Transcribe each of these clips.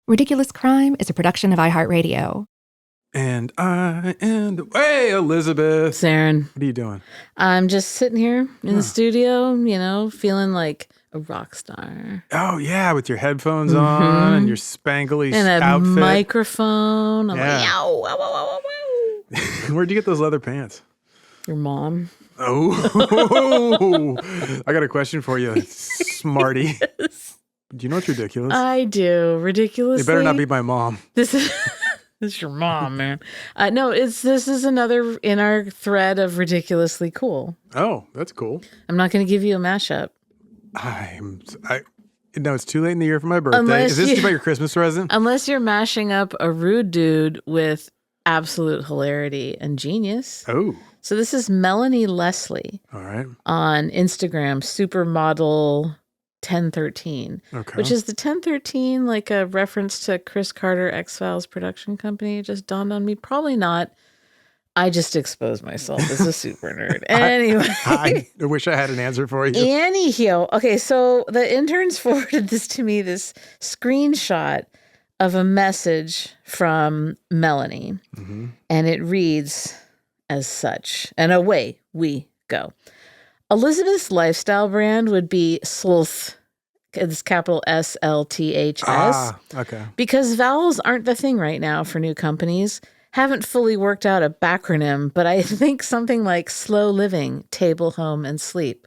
Ridiculous Crime is a production of iHeartRadio. And I am the way, Elizabeth. Zaron. What are you doing? I'm just sitting here in the studio, feeling like a rock star. Oh, yeah, with your headphones on and your spangly and outfit. And a microphone. I'm like, yow, wow, wow, wow, wow. Where'd you get those leather pants? Your mom. Oh, I got a question for you, smarty. Yes. Do you know what's ridiculous? I do. Ridiculously. It better not be my mom. This is your mom, man. No, this is another in our thread of ridiculously cool. Oh, that's cool. I'm not going to give you a mashup. No, it's too late in the year for my birthday. Is this about your Christmas present? Unless you're mashing up a rude dude with absolute hilarity and genius. Oh. So this is Melanie Leslie. All right. On Instagram, supermodel 1013, which is the 1013 like a reference to Chris Carter X-Files production company? It just dawned on me. Probably not. I just exposed myself as a super nerd. Anyway. I wish I had an answer for you. Anyhow. Okay, so the interns forwarded this to me, this screenshot of a message from Melanie. Mm-hmm. And it reads as such. And away we go. Elizabeth's lifestyle brand would be Slth. It's capital SLTHS. Okay. Because vowels aren't the thing right now for new companies. Haven't fully worked out a backronym, but I think something like slow living, table, home, and sleep.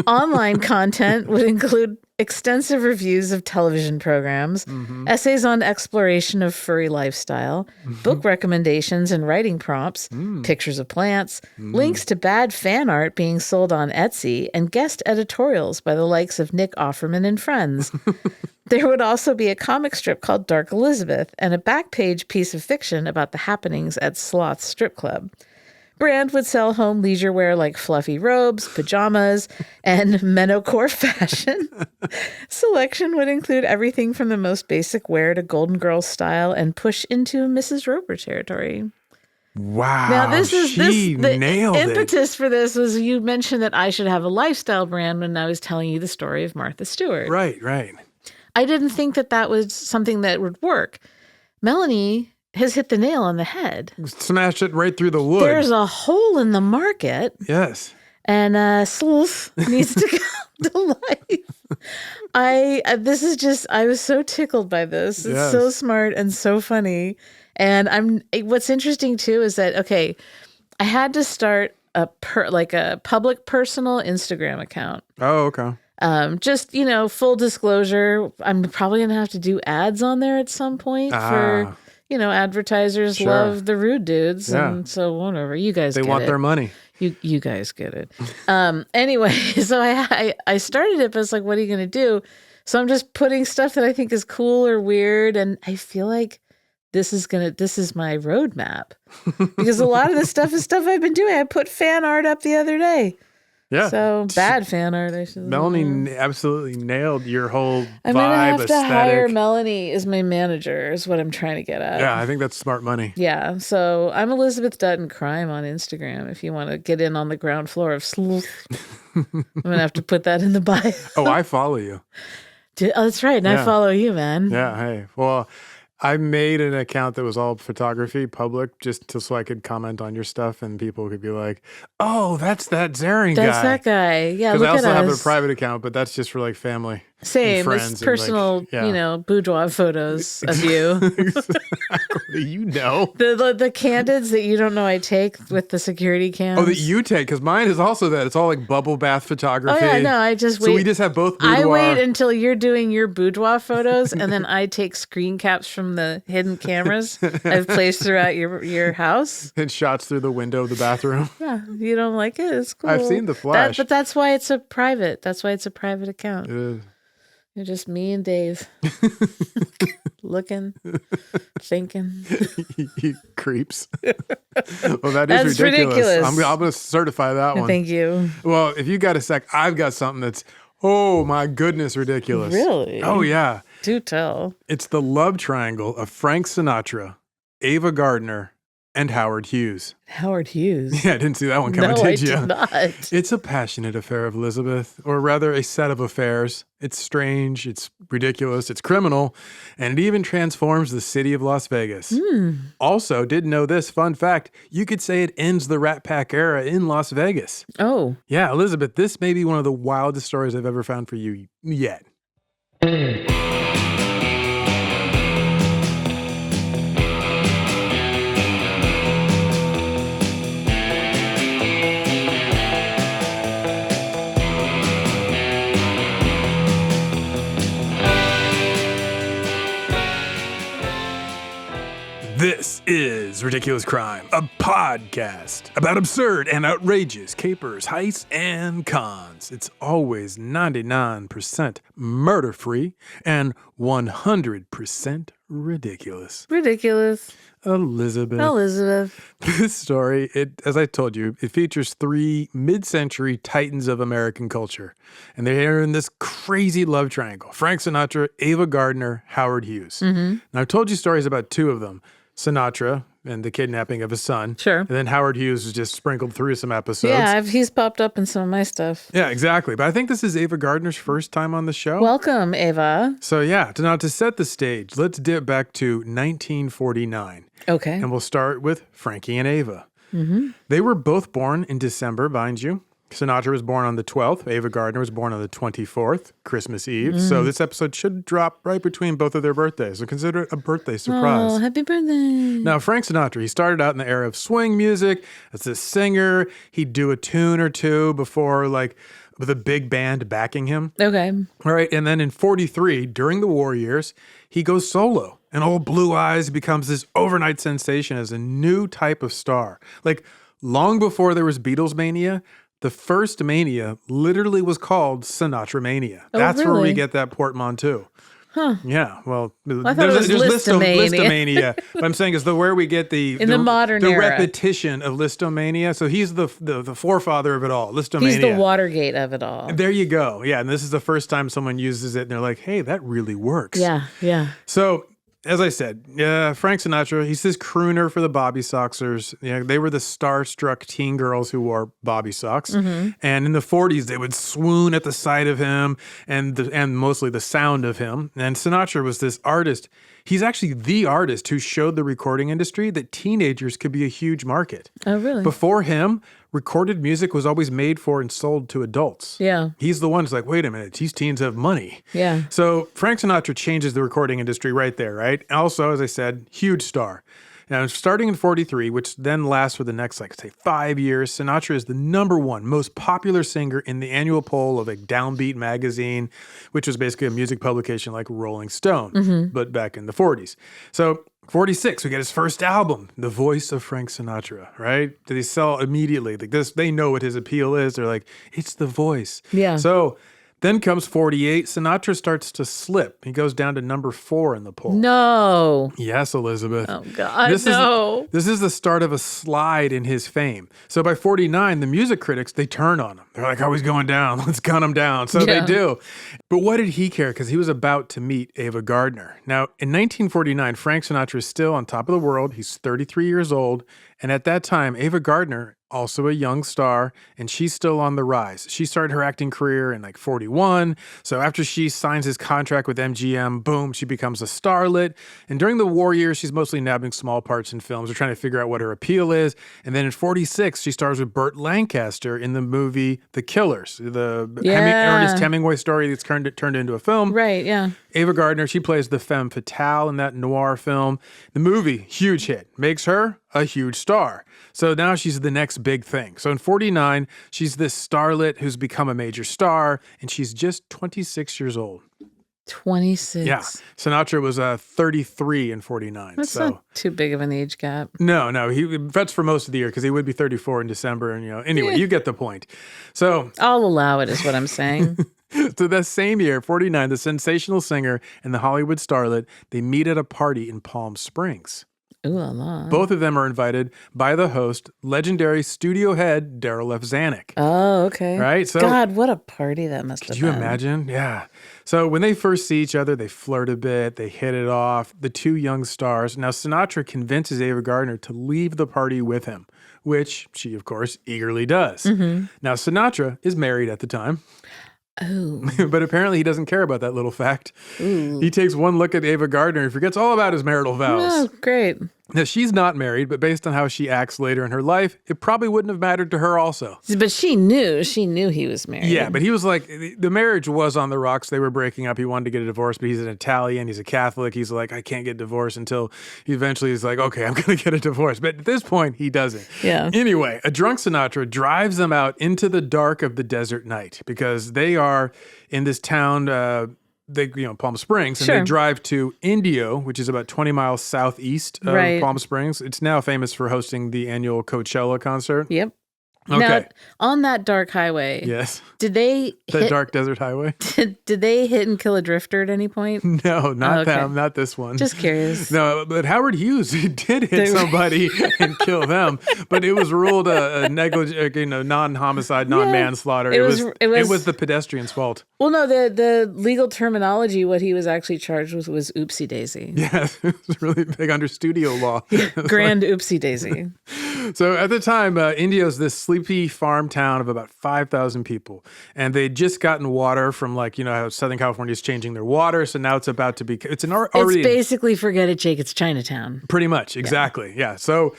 Online content would include extensive reviews of television programs, essays on exploration of furry lifestyle, book recommendations and writing prompts, pictures of plants, links to bad fan art being sold on Etsy, and guest editorials by the likes of Nick Offerman and friends. There would also be a comic strip called Dark Elizabeth and a back page piece of fiction about the happenings at Sloth's strip club. Brand would sell home leisure wear like fluffy robes, pajamas, and menopause fashion. Selection would include everything from the most basic wear to Golden Girls style and push into Mrs. Roper territory. Wow. Now the nailed impetus for this was you mentioned that I should have a lifestyle brand when I was telling you the story of Martha Stewart. Right. I didn't think that was something that would work. Melanie has hit the nail on the head. Smashed it right through the wood. There's a hole in the market. Yes. And Sleuth needs to come to life. I was so tickled by this. It's so smart and so funny. And what's interesting too is that, okay, I had to start a public personal Instagram account. Oh, okay. Just, full disclosure, I'm probably going to have to do ads on there at some point for, advertisers love the rude dudes. Yeah. And so whatever, you guys get it. They want their money. You guys get it. Anyway, so I started it, but it's like, what are you going to do? So I'm just putting stuff that I think is cool or weird. And I feel like this is my roadmap because a lot of this stuff is stuff I've been doing. I put fan art up the other day. Yeah. So bad fan art. I should. Melanie absolutely nailed your whole I'm vibe, gonna have aesthetic. to hire Melanie as my manager. Is what I'm trying to get at. Yeah, I think that's smart money. Yeah. So I'm Elizabeth Dutton Crime on Instagram. If you want to get in on the ground floor of Sleuth, I'm gonna have to put that in the bio. Oh, I follow you. That's right. And I follow you, man. Yeah. Hey. Well, I made an account that was all photography, public, so I could comment on your stuff and people could be like, "Oh, that's that Zaron guy." That's that guy. Yeah. Because I also have us. a private account, but that's just for like family. Same. Friends It's personal, boudoir photos of you. Exactly. You know. The candids that you don't know I take with the security cams. Oh, that you take, because mine is also that. It's all like bubble bath photography. Oh, yeah, no, I just wait. So we just have both boudoir. I wait until you're doing your boudoir photos, and then I take screen caps from the hidden cameras I've placed throughout your house. And shots through the window of the bathroom. Yeah, you don't like it? It's cool. I've seen the flash. But that's why it's a private. That's why it's a private account. It is. You're just me and Dave. Looking, thinking. You creeps. Well, that's ridiculous. I'm going to certify that one. Thank you. Well, if you got a sec, I've got something that's, oh my goodness, ridiculous. Really? Oh, yeah. Do tell. It's the love triangle of Frank Sinatra, Ava Gardner, and Howard Hughes. Howard Hughes. Yeah, I didn't see that one coming, No, I did you? did not. It's a passionate affair of Elizabeth, or rather a set of affairs. It's strange, it's ridiculous, it's criminal, and it even transforms the city of Las Vegas. Also, didn't know this fun fact, you could say it ends the Rat Pack era in Las Vegas. Oh. Yeah, Elizabeth, this may be one of the wildest stories I've ever found for you yet. This is Ridiculous Crime, a podcast about absurd and outrageous capers, heists, and cons. It's always 99% murder-free and 100% ridiculous. Ridiculous. Elizabeth. This story, as I told you, it features three mid-century titans of American culture. And they're in this crazy love triangle. Frank Sinatra, Ava Gardner, Howard Hughes. Now, I've told you stories about two of them. Sinatra and the kidnapping of his son. Sure. And then Howard Hughes was just sprinkled through some episodes. Yeah, he's popped up in some of my stuff. Yeah, exactly. But I think this is Ava Gardner's first time on the show. Welcome, Ava. So yeah, to set the stage, let's dip back to 1949. Okay. And we'll start with Frankie and Ava. They were both born in December, mind you. Sinatra was born on the 12th. Ava Gardner was born on the 24th, Christmas Eve. So this episode should drop right between both of their birthdays. So consider it a birthday surprise. Oh, happy birthday. Now, Frank Sinatra, he started out in the era of swing music as a singer. He'd do a tune or two before, with a big band backing him. Okay. All right. And then in 43, during the war years, he goes solo. And Old Blue Eyes becomes this overnight sensation as a new type of star. Long before there was Beatles mania, the first mania literally was called Sinatra Mania. That's where we really? get that portmanteau. Huh. Yeah, well, I thought it was Listomania. What I'm saying is where we get the modern the era. repetition of Listomania. So he's the forefather of it all, Listomania. He's the Watergate of it all. There you go. Yeah, and this is the first time someone uses it, and they're like, hey, that really works. Yeah. So, as I said, Frank Sinatra, he's this crooner for the Bobby Soxers. They were the starstruck teen girls who wore Bobby socks. And in the 40s, they would swoon at the sight of him and mostly the sound of him. And Sinatra was this artist. He's actually the artist who showed the recording industry that teenagers could be a huge market. Oh, really? Before him, recorded music was always made for and sold to adults. Yeah. He's the one who's like, wait a minute, these teens have money. Yeah. So Frank Sinatra changes the recording industry right there, right? Also, as I said, huge star. Now, starting in 43, which then lasts for the next, 5 years, Sinatra is the number one most popular singer in the annual poll of a Downbeat magazine, which was basically a music publication like Rolling Stone, but back in the 40s. So 46, we get his first album, The Voice of Frank Sinatra, right? They sell immediately. They know what his appeal is. They're like, it's the voice. Yeah. So then comes 48. Sinatra starts to slip. He goes down to number 4 in the poll. No. Yes, Elizabeth. Oh, God, no. This is the start of a slide in his fame. So by 49, the music critics, they turn on him. They're like, oh, he's going down. Let's gun him down. So they do. But what did he care? Because he was about to meet Ava Gardner. Now, in 1949, Frank Sinatra is still on top of the world. He's 33 years old. And at that time, Ava Gardner, also a young star, and she's still on the rise. She started her acting career in 41. So after she signs his contract with MGM, boom, she becomes a starlet. And during the war years, she's mostly nabbing small parts in films. They're trying to figure out what her appeal is. And then in 46, she stars with Burt Lancaster in the movie The Killers, the Ernest Hemingway story that's turned into a film. Right, yeah. Ava Gardner, she plays the femme fatale in that noir film. The movie, huge hit, makes her a huge star. So now she's the next big thing. So in 49, she's this starlet who's become a major star, and she's just 26 years old. 26. Yeah. Sinatra was 33 in 49. That's not too big of an age gap. No. That's for most of the year because he would be 34 in December. And, anyway, you get the point. So I'll allow it is what I'm saying. So that same year, 49, the sensational singer and the Hollywood starlet, they meet at a party in Palm Springs. Ooh la la. Both of them are invited by the host, legendary studio head Daryl F. Zanuck. Oh, okay. Right? So, God, what a party that must have could been. you imagine? Yeah. So when they first see each other, they flirt a bit, they hit it off. The two young stars. Now, Sinatra convinces Ava Gardner to leave the party with him, which she, of course, eagerly does. Mm-hmm. Now, Sinatra is married at the time. Oh. But apparently he doesn't care about that little fact. Ooh. He takes one look at Ava Gardner and forgets all about his marital vows. Oh, great. Now, she's not married, but based on how she acts later in her life, it probably wouldn't have mattered to her also. But she knew he was married. Yeah, but he was like, the marriage was on the rocks. They were breaking up. He wanted to get a divorce, but he's an Italian. He's a Catholic. He's like, I can't get divorced until he eventually is like, okay, I'm going to get a divorce. But at this point, he doesn't. Yeah. Anyway, a drunk Sinatra drives them out into the dark of the desert night because they are in this town, Palm Springs, and Sure. they drive to Indio, which is about 20 miles southeast of Right. Palm Springs. It's now famous for hosting the annual Coachella concert. Yep. Okay. Now, on that dark highway, Yes. did they The dark desert highway? did they hit and kill a drifter at any point? No, not Okay. them, not this one. Just curious. No, but Howard Hughes did hit somebody and kill them, but it was ruled a negligent, non-homicide, non-manslaughter. It It was- was the pedestrian's fault. Well, no, the legal terminology, what he was actually charged with was oopsie daisy. Yeah, it was really big under studio law. Grand oopsie daisy. So at the time, Indio's this sleepy farm town of about 5,000 people. And they'd just gotten water from how Southern California is changing their water. So now it's about to be, it's already It's basically forget it, Jake. It's Chinatown. pretty much. Exactly. Yeah. So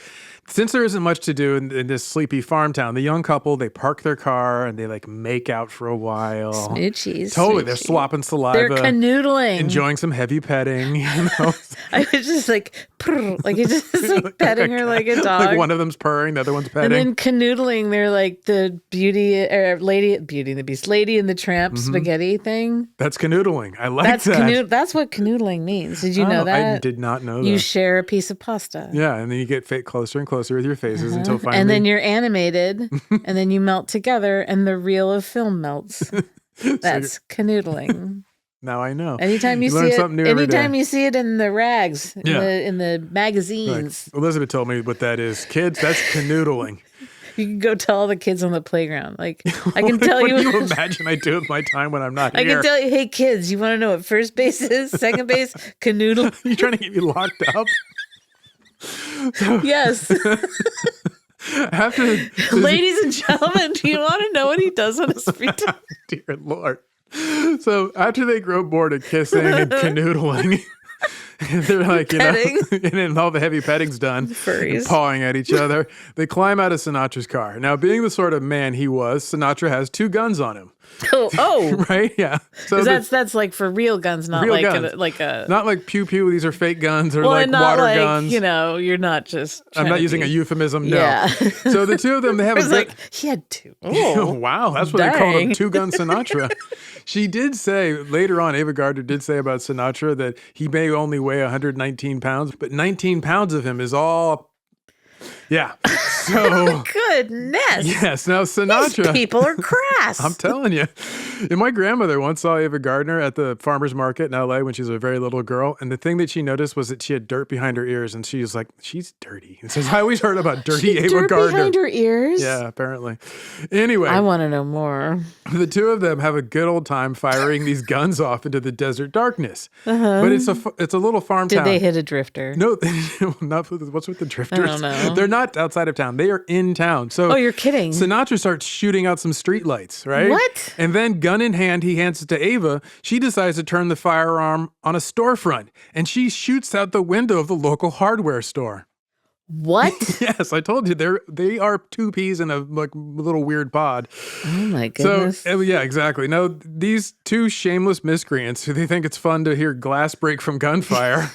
since there isn't much to do in this sleepy farm town, the young couple, they park their car and they make out for a while. Smoochies. Totally. They're smoochie. swapping saliva. They're canoodling. Enjoying some heavy petting. I was just he's just petting her like a dog. Like one of them's purring, the other one's petting. And then canoodling, they're like the Beauty and the Beast, Lady and the Tramp spaghetti thing. That's canoodling. I like that. That's what canoodling means. Did you know Oh, that? I did not know that. You share a piece of pasta. Yeah, and then you get closer and closer with your faces until finally. And then you're animated, and then you melt together, and the reel of film melts. That's canoodling. Now I know. Anytime you learn see something new it, every anytime day. you see it in the rags, Yeah. in the magazines, Elizabeth told me what that is. Kids, that's canoodling. you can go tell all the kids on the playground. Like I can tell What you. do you imagine I do with my time when I'm not I here? can tell you, hey kids, you want to know what first base is? Second base, canoodle. You trying to get me locked up? Yes. After Ladies and gentlemen, do you want to know what he does on his free time? Dear Lord. So after they grow bored of kissing and canoodling, they're like, Petting. and then all the heavy petting's done, Furries. and pawing at each other, they climb out of Sinatra's car. Now, being the sort of man he was, Sinatra has 2 guns on him. Oh. Right? Yeah. So 'Cause that's like for real guns, not Real like guns. a not like pew pew, these are fake guns or well, like and not water like, guns. you're not just. I'm trying not to using be- a euphemism, no. Yeah. So the two of them, they have I a was good, like, he had 2. Oh, Oh, wow. That's what they called him, dang. 2-gun Sinatra. She did say, later on, Ava Gardner did say about Sinatra that he may only weigh 119 pounds, but 19 pounds of him is all... Yeah. So... Goodness. Yes. Now, These Sinatra... people are crass. I'm telling you. And my grandmother once saw Ava Gardner at the farmer's market in LA when she was a very little girl. And the thing that she noticed was that she had dirt behind her ears. And she was like, she's dirty. And says, I always heard about dirty Ava Dirt Gardner. behind her ears. Yeah, apparently. Anyway, I want to know more. the two of them have a good old time firing these guns off into the desert darkness. But it's a little farm Did town. they hit a drifter? No, not what's with the drifters? I don't know. They're not outside of town. They are in town. So Oh, you're kidding. Sinatra starts shooting out some streetlights, right? What? And then, gun in hand, he hands it to Ava. She decides to turn the firearm on a storefront, and she shoots out the window of the local hardware store. What? Yes, I told you they are 2 peas in a little weird pod. Oh my goodness. So yeah, exactly. Now these 2 shameless miscreants who they think it's fun to hear glass break from gunfire.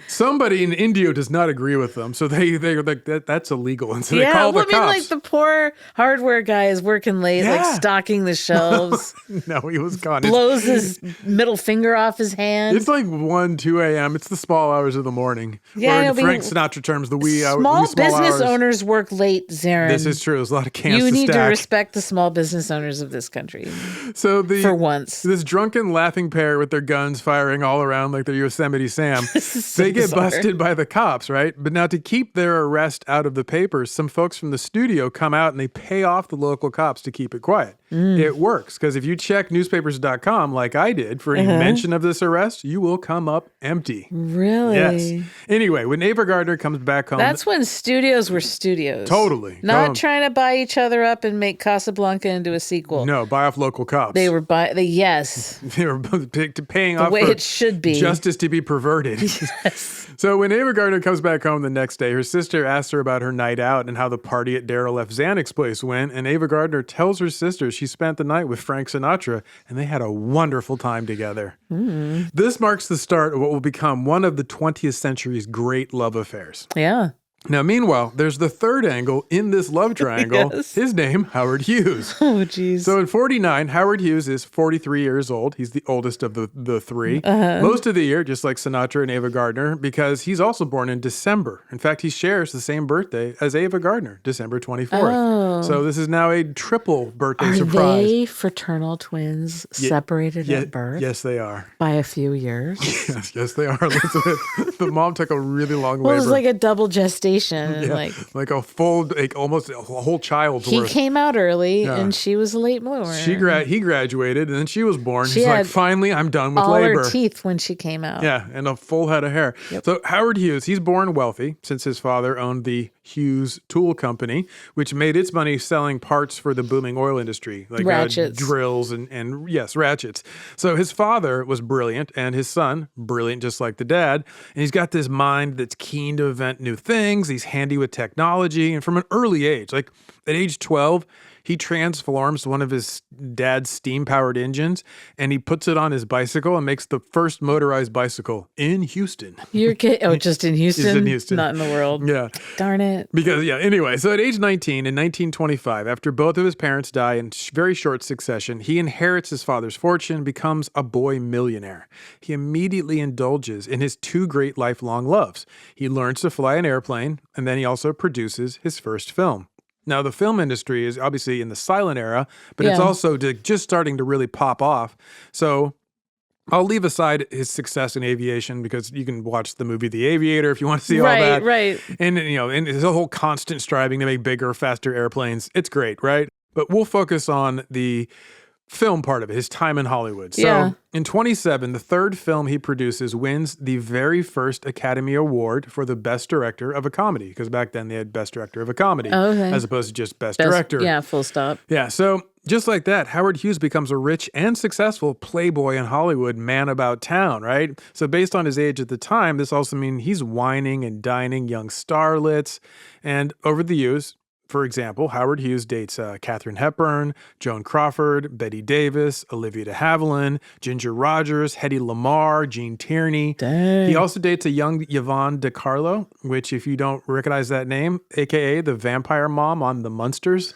Somebody in Indio does not agree with them, so they're like that's illegal, and so they call the well, I mean, cops. like the poor hardware guy is working late, like Yeah. stocking the shelves, No, he was gone. blows his middle finger off his hand. It's like 1, 2 a.m. It's the small hours of the morning. Yeah, or I in know, Frank but Sinatra terms, the wee small business hours. owners work late, Zaron. This is true. There's a lot of cans You to need to stack. respect the small business owners of this country So for once. this drunken laughing pair with their guns firing all around like they're Yosemite Sam. They get busted by the cops, right? But now to keep their arrest out of the papers, some folks from the studio come out and they pay off the local cops to keep it quiet. It works because if you check newspapers.com like I did for any mention of this arrest, you will come up empty. Really? Yes. Anyway, when Ava Gardner comes back home. That's when studios were studios. Totally. Not trying to buy each other up and make Casablanca into a sequel. No, buy off local cops. They were yes. They were paying off the way for it should be. Justice to be perverted. Yes. So when Ava Gardner comes back home the next day, her sister asks her about her night out and how the party at Daryl F. Zanuck's place went. And Ava Gardner tells her sister she spent the night with Frank Sinatra and they had a wonderful time together. This marks the start of what will become one of the 20th century's great love affairs. Yeah. Now, meanwhile, there's the third angle in this love triangle. Yes. His name, Howard Hughes. Oh, geez. So in 49, Howard Hughes is 43 years old. He's the oldest of the three. Most of the year, just like Sinatra and Ava Gardner, because he's also born in December. In fact, he shares the same birthday as Ava Gardner, December 24th. Oh. So this is now a triple birthday Are surprise. they fraternal twins separated at birth? Yes, they are. By a few years? Yes, they are, Elizabeth. The mom took a really long labor. Well, it was like a double gestation. Yeah, like a full, almost a whole child's worth. He came out early, and she was a late bloomer. He graduated, and then she was born. She She's had like, finally, I'm done with all labor. her teeth when she came out. Yeah, and a full head of hair. Yep. So Howard Hughes, he's born wealthy since his father owned the Hughes Tool Company, which made its money selling parts for the booming oil industry, like ratchets, drills, and yes, ratchets. So his father was brilliant, and his son, brilliant just like the dad. And he's got this mind that's keen to invent new things. He's handy with technology, and from an early age, like at age 12, he transforms one of his dad's steam-powered engines, and he puts it on his bicycle and makes the first motorized bicycle in Houston. You're kidding? Oh, just in Houston? Just in Houston. Not in the world. Yeah. Darn it. Because, anyway, so at age 19, in 1925, after both of his parents die in very short succession, he inherits his father's fortune, becomes a boy millionaire. He immediately indulges in his two great lifelong loves. He learns to fly an airplane, and then he also produces his first film. Now, the film industry is obviously in the silent era, but it's also just starting to really pop off. So I'll leave aside his success in aviation because you can watch the movie The Aviator if you want to see all that. Right. And, and his whole constant striving to make bigger, faster airplanes. It's great, right? But we'll focus on the film part of it, his time in Hollywood. So in 27, the third film he produces wins the very first Academy Award for the Best Director of a Comedy, because back then they had Best Director of a Comedy as opposed to just Best Director. Yeah, full stop. Yeah, so just like that, Howard Hughes becomes a rich and successful playboy in Hollywood, man about town, right? So based on his age at the time, this also means he's wining and dining young starlets. And over the years, for example, Howard Hughes dates Katharine Hepburn, Joan Crawford, Bette Davis, Olivia de Havilland, Ginger Rogers, Hedy Lamarr, Gene Tierney. Dang. He also dates a young Yvonne DiCarlo, which if you don't recognize that name, a.k.a. the vampire mom on The Munsters.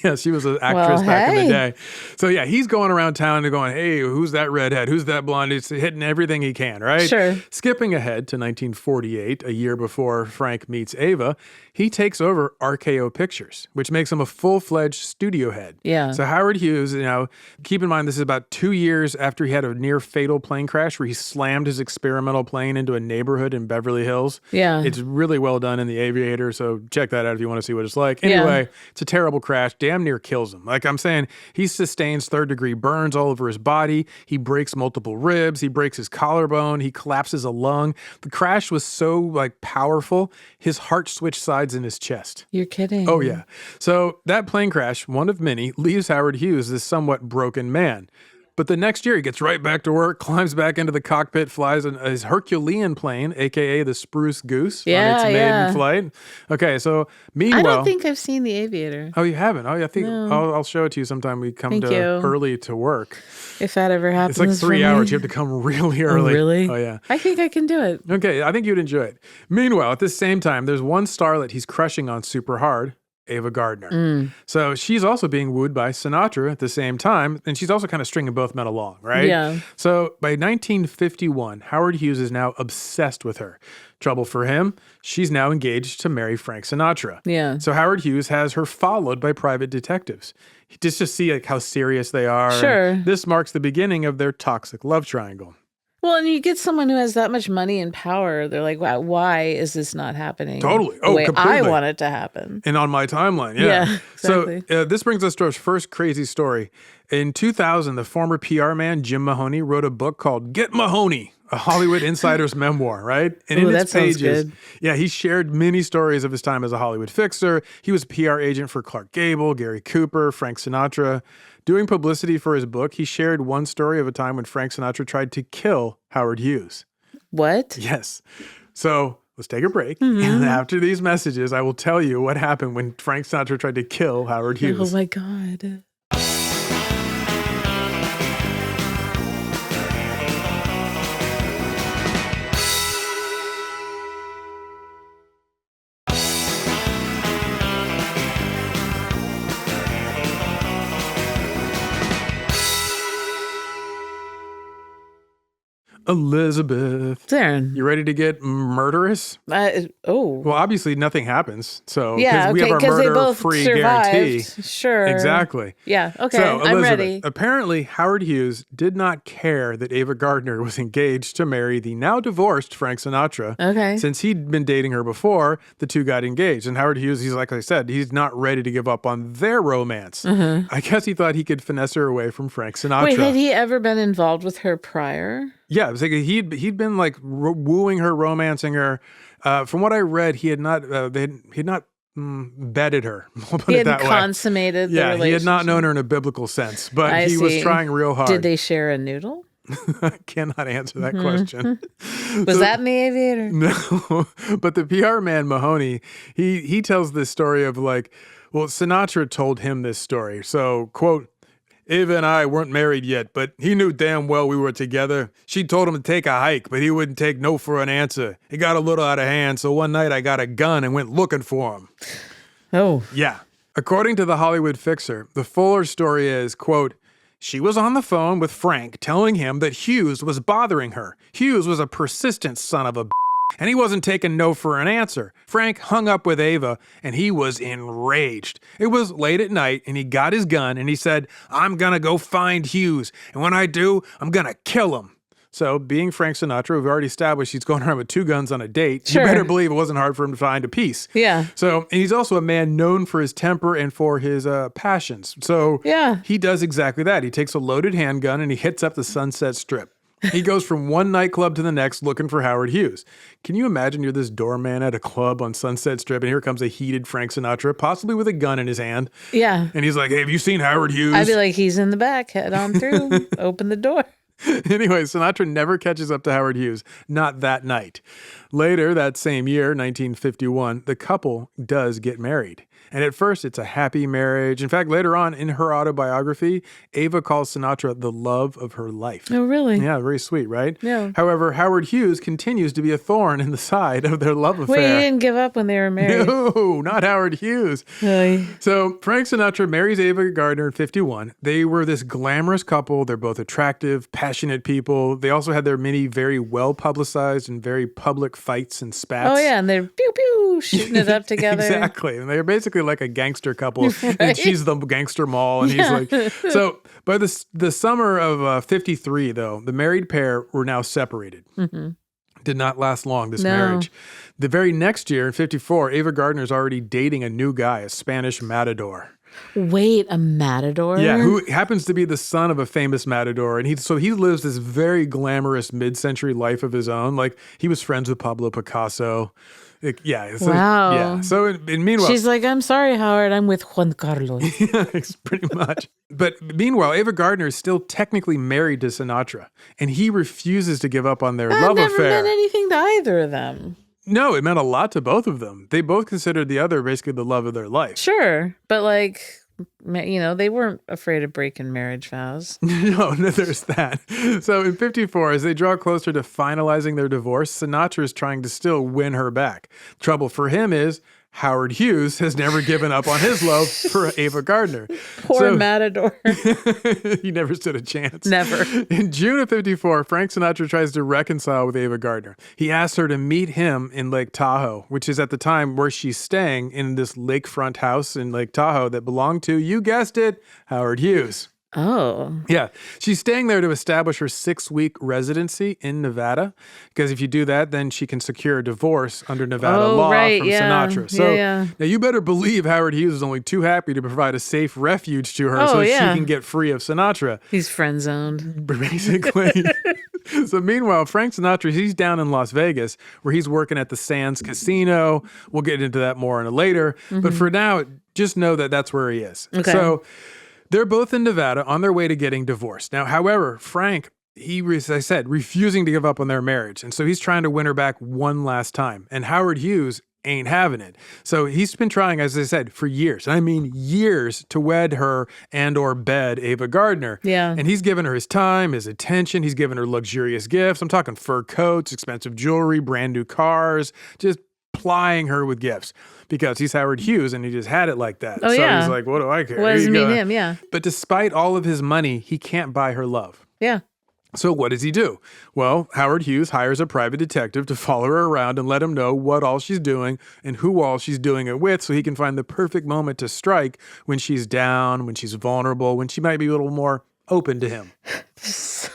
Yeah, she was an actress back in the day. So yeah, he's going around town and going, hey, who's that redhead? Who's that blonde? He's hitting everything he can, right? Sure. Skipping ahead to 1948, a year before Frank meets Ava, he takes over RKO Pictures, which makes him a full-fledged studio head. Yeah. So Howard Hughes, keep in mind this is about 2 years after he had a near-fatal plane crash where he slammed his experimental plane into a neighborhood in Beverly Hills. Yeah. It's really well done in The Aviator, so check that out if you want to see what it's like. Anyway, it's a terrible crash. Damn near kills him. Like I'm saying, he sustains third-degree burns all over his body. He breaks multiple ribs. He breaks his collarbone. He collapses a lung. The crash was so powerful, his heart switched sides in his chest. You're kidding. Oh, yeah. So that plane crash, one of many, leaves Howard Hughes this somewhat broken man. But the next year, he gets right back to work, climbs back into the cockpit, flies his Herculean plane, a.k.a. the Spruce Goose, on its maiden flight. Okay, so meanwhile... I don't think I've seen The Aviator. Oh, you haven't? Oh, yeah, I think I'll show it to you sometime we come early to work. If that ever happens. It's like 3 hours. You have to come really early. Oh, really? Oh, yeah. I think I can do it. Okay, I think you'd enjoy it. Meanwhile, at the same time, there's one starlet he's crushing on super hard, Ava Gardner. So she's also being wooed by Sinatra at the same time, and she's also kind of stringing both men along, right? Yeah. So by 1951, Howard Hughes is now obsessed with her. Trouble for him, she's now engaged to marry Frank Sinatra. Yeah. So Howard Hughes has her followed by private detectives. Just to see how serious they are. Sure. And this marks the beginning of their toxic love triangle. Well, and you get someone who has that much money and power. They're like, wow, why is this not happening? Totally. The way Completely. I want it to happen. And on my timeline, yeah. Yeah, exactly. So this brings us to our first crazy story. In 2000, the former PR man, Jim Mahoney, wrote a book called Get Mahoney, a Hollywood insider's memoir, right? And in its pages, he shared many stories of his time as a Hollywood fixer. He was a PR agent for Clark Gable, Gary Cooper, Frank Sinatra. Doing publicity for his book, he shared one story of a time when Frank Sinatra tried to kill Howard Hughes. What? Yes. So let's take a break. And after these messages, I will tell you what happened when Frank Sinatra tried to kill Howard Hughes. Oh, my God. Elizabeth. Zaron. You ready to get murderous? Well, obviously nothing happens. So, yeah, we have our murder-free guarantee. Sure. Exactly. Yeah, okay, so, I'm Elizabeth, ready. Apparently, Howard Hughes did not care that Ava Gardner was engaged to marry the now divorced Frank Sinatra. Okay. Since he'd been dating her before, the two got engaged. And Howard Hughes, he's like I said, he's not ready to give up on their romance. I guess he thought he could finesse her away from Frank Sinatra. Wait, had he ever been involved with her prior? Yeah, it was like he'd been like wooing her, romancing her. From what I read, he had not bedded her. We'll put He it that hadn't way. consummated the relationship. He had not known her in a bibiblical sense, but I he was see. trying real hard. Did they share a noodle? I cannot answer that question. Was that in the Aviator? No, but the PR man Mahoney, he tells this story of like, well, Sinatra told him this story. So, quote, Ava and I weren't married yet, but he knew damn well we were together. She told him to take a hike, but he wouldn't take no for an answer. It got a little out of hand, so one night I got a gun and went looking for him. Oh. Yeah. According to the Hollywood Fixer, the fuller story is, quote, she was on the phone with Frank telling him that Hughes was bothering her. Hughes was a persistent son of a and he wasn't taking no for an answer. Frank hung up with Ava, and he was enraged. It was late at night, and he got his gun, and he said, I'm gonna go find Hughes, and when I do, I'm gonna kill him. So, being Frank Sinatra, we've already established he's going around with two guns on a date. Sure. You better believe it wasn't hard for him to find a piece. Yeah. So, and he's also a man known for his temper and for his passions. So, yeah, he does exactly that. He takes a loaded handgun, and he hits up the Sunset Strip. He goes from one nightclub to the next looking for Howard Hughes. Can you imagine you're this doorman at a club on Sunset Strip and here comes a heated Frank Sinatra, possibly with a gun in his hand. Yeah. And he's like, hey, have you seen Howard Hughes? I'd be like, he's in the back. Head on through. Open the door. Anyway, Sinatra never catches up to Howard Hughes, not that night. Later, that same year, 1951, the couple does get married. And at first, it's a happy marriage. In fact, later on in her autobiography, Ava calls Sinatra the love of her life. Oh, really? Yeah, very sweet, right? Yeah. However, Howard Hughes continues to be a thorn in the side of their love affair. Wait, he didn't give up when they were married. No, not Howard Hughes. Really? So Frank Sinatra marries Ava Gardner in 51. They were this glamorous couple. They're both attractive, passionate people. They also had their many very well-publicized and very public fights and spats. Oh, yeah, and they're pew-pew shooting it up together. Exactly. And they're basically like a gangster couple. Right? And she's the gangster mall. And he's like, so by the summer of 53, though, the married pair were now separated. Mm-hmm. Did not last long, this marriage. The very next year, in 54, Ava Gardner's already dating a new guy, a Spanish matador. Wait, a matador? Yeah, who happens to be the son of a famous matador. And he lives this very glamorous mid-century life of his own. Like, he was friends with Pablo Picasso. Wow. Yeah. So, and meanwhile... She's like, I'm sorry, Howard, I'm with Juan Carlos. Yeah, pretty much. But meanwhile, Ava Gardner is still technically married to Sinatra. And he refuses to give up on their love affair. That never meant anything to either of them. No, it meant a lot to both of them. They both considered the other basically the love of their life. Sure, but like, you know, they weren't afraid of breaking marriage vows. No, there's that. So in 54, as they draw closer to finalizing their divorce, Sinatra is trying to still win her back. Trouble for him is Howard Hughes has never given up on his love for Ava Gardner. Poor matador. He never stood a chance. Never. In June of 54, Frank Sinatra tries to reconcile with Ava Gardner. He asks her to meet him in Lake Tahoe, which is at the time where she's staying in this lakefront house in Lake Tahoe that belonged to, you guessed it, Howard Hughes. Oh. Yeah. She's staying there to establish her 6-week residency in Nevada. Because if you do that, then she can secure a divorce under Nevada law from Sinatra. So now you better believe Howard Hughes is only too happy to provide a safe refuge to her she can get free of Sinatra. He's friend-zoned. Basically. So meanwhile, Frank Sinatra, he's down in Las Vegas where he's working at the Sands Casino. We'll get into that more in a later. But for now, just know that that's where he is. Okay. So they're both in Nevada on their way to getting divorced. Now, however, Frank, he, as I said, refusing to give up on their marriage. And so he's trying to win her back one last time. And Howard Hughes ain't having it. So he's been trying, as I said, for years. I mean years to wed her and or bed Ava Gardner. Yeah. And he's given her his time, his attention. He's given her luxurious gifts. I'm talking fur coats, expensive jewelry, brand new cars, just plying her with gifts. Because he's Howard Hughes and he just had it like that. Oh, so yeah. he's like, what do I care? What does it mean him? Yeah. But despite all of his money, he can't buy her love. Yeah. So what does he do? Well, Howard Hughes hires a private detective to follow her around and let him know what all she's doing and who all she's doing it with so he can find the perfect moment to strike when she's down, when she's vulnerable, when she might be a little more open to him.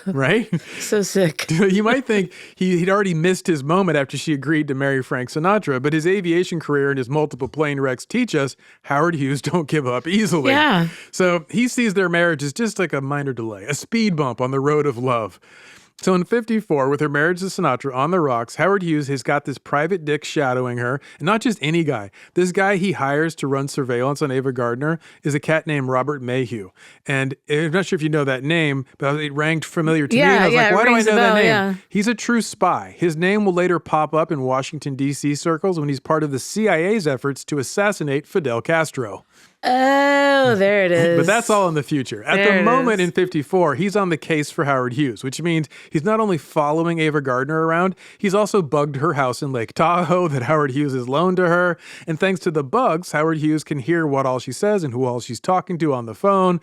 Right? So sick. You might think he'd already missed his moment after she agreed to marry Frank Sinatra, but his aviation career and his multiple plane wrecks teach us Howard Hughes don't give up easily. Yeah. So he sees their marriage as just like a minor delay, a speed bump on the road of love. So in 54, with her marriage to Sinatra on the rocks, Howard Hughes has got this private dick shadowing her. And not just any guy. This guy he hires to run surveillance on Ava Gardner is a cat named Robert Mayhew. And I'm not sure if you know that name, but it rang familiar to me. And I was like, why do I know that name? Yeah. He's a true spy. His name will later pop up in Washington, D.C. circles when he's part of the CIA's efforts to assassinate Fidel Castro. Oh, there it is. But that's all in the future. At the moment in 54, he's on the case for Howard Hughes, which means he's not only following Ava Gardner around, he's also bugged her house in Lake Tahoe that Howard Hughes has loaned to her. And thanks to the bugs, Howard Hughes can hear what all she says and who all she's talking to on the phone.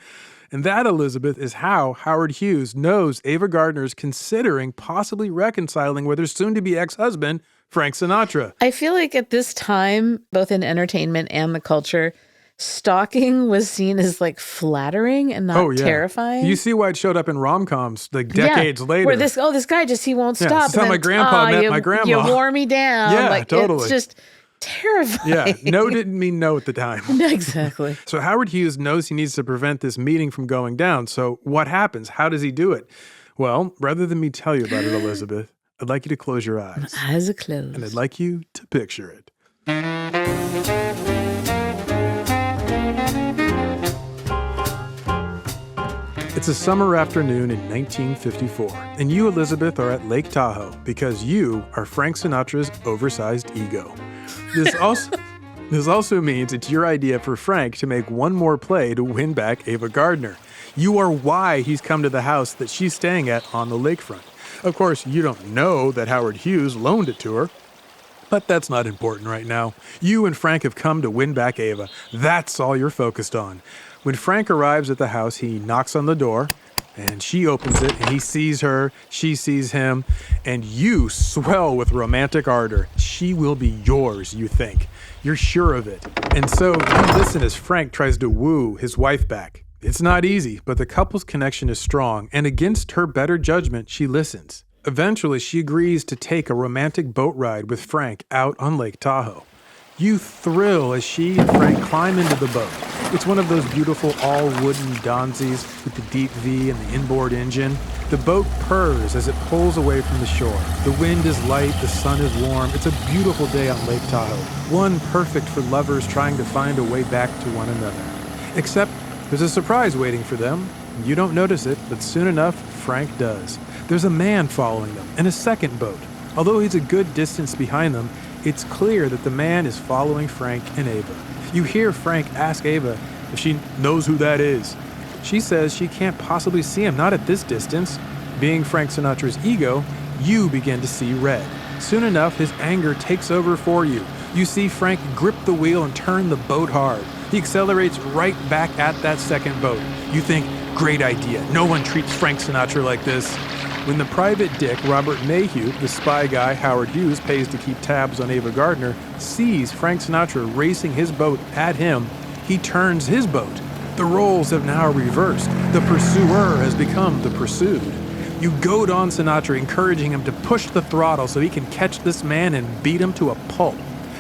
And that, Elizabeth, is how Howard Hughes knows Ava Gardner's considering possibly reconciling with her soon-to-be ex-husband, Frank Sinatra. I feel like at this time, both in entertainment and the culture, stalking was seen as like flattering and not terrifying. You see why it showed up in rom-coms like decades later. Where this guy just, he won't stop. That's how my grandpa met my grandma. You wore me down. Yeah, like, totally. It's just terrifying. Yeah, no didn't mean no at the time. Exactly. So Howard Hughes knows he needs to prevent this meeting from going down. So what happens? How does he do it? Well, rather than me tell you about it, Elizabeth, I'd like you to close your eyes. My eyes are closed. And I'd like you to picture it. It's a summer afternoon in 1954, and you, Elizabeth, are at Lake Tahoe because you are Frank Sinatra's oversized ego. This also means it's your idea for Frank to make one more play to win back Ava Gardner. You are why he's come to the house that she's staying at on the lakefront. Of course, you don't know that Howard Hughes loaned it to her, but that's not important right now. You and Frank have come to win back Ava. That's all you're focused on. When Frank arrives at the house, he knocks on the door, and she opens it, and he sees her, she sees him, and you swell with romantic ardor. She will be yours, you think. You're sure of it. And so you listen as Frank tries to woo his wife back. It's not easy, but the couple's connection is strong, and against her better judgment, she listens. Eventually, she agrees to take a romantic boat ride with Frank out on Lake Tahoe. You thrill as she and Frank climb into the boat. It's one of those beautiful all-wooden Donzies with the deep V and the inboard engine. The boat purrs as it pulls away from the shore. The wind is light, the sun is warm. It's a beautiful day on Lake Tahoe, one perfect for lovers trying to find a way back to one another. Except there's a surprise waiting for them. You don't notice it, but soon enough, Frank does. There's a man following them in a second boat. Although he's a good distance behind them, it's clear that the man is following Frank and Ava. You hear Frank ask Ava if she knows who that is. She says she can't possibly see him, not at this distance. Being Frank Sinatra's ego, you begin to see red. Soon enough, his anger takes over for you. You see Frank grip the wheel and turn the boat hard. He accelerates right back at that second boat. You think, great idea. No one treats Frank Sinatra like this. When the private dick, Robert Mayhew, the spy guy Howard Hughes pays to keep tabs on Ava Gardner, sees Frank Sinatra racing his boat at him, he turns his boat. The roles have now reversed. The pursuer has become the pursued. You goad on Sinatra, encouraging him to push the throttle so he can catch this man and beat him to a pulp.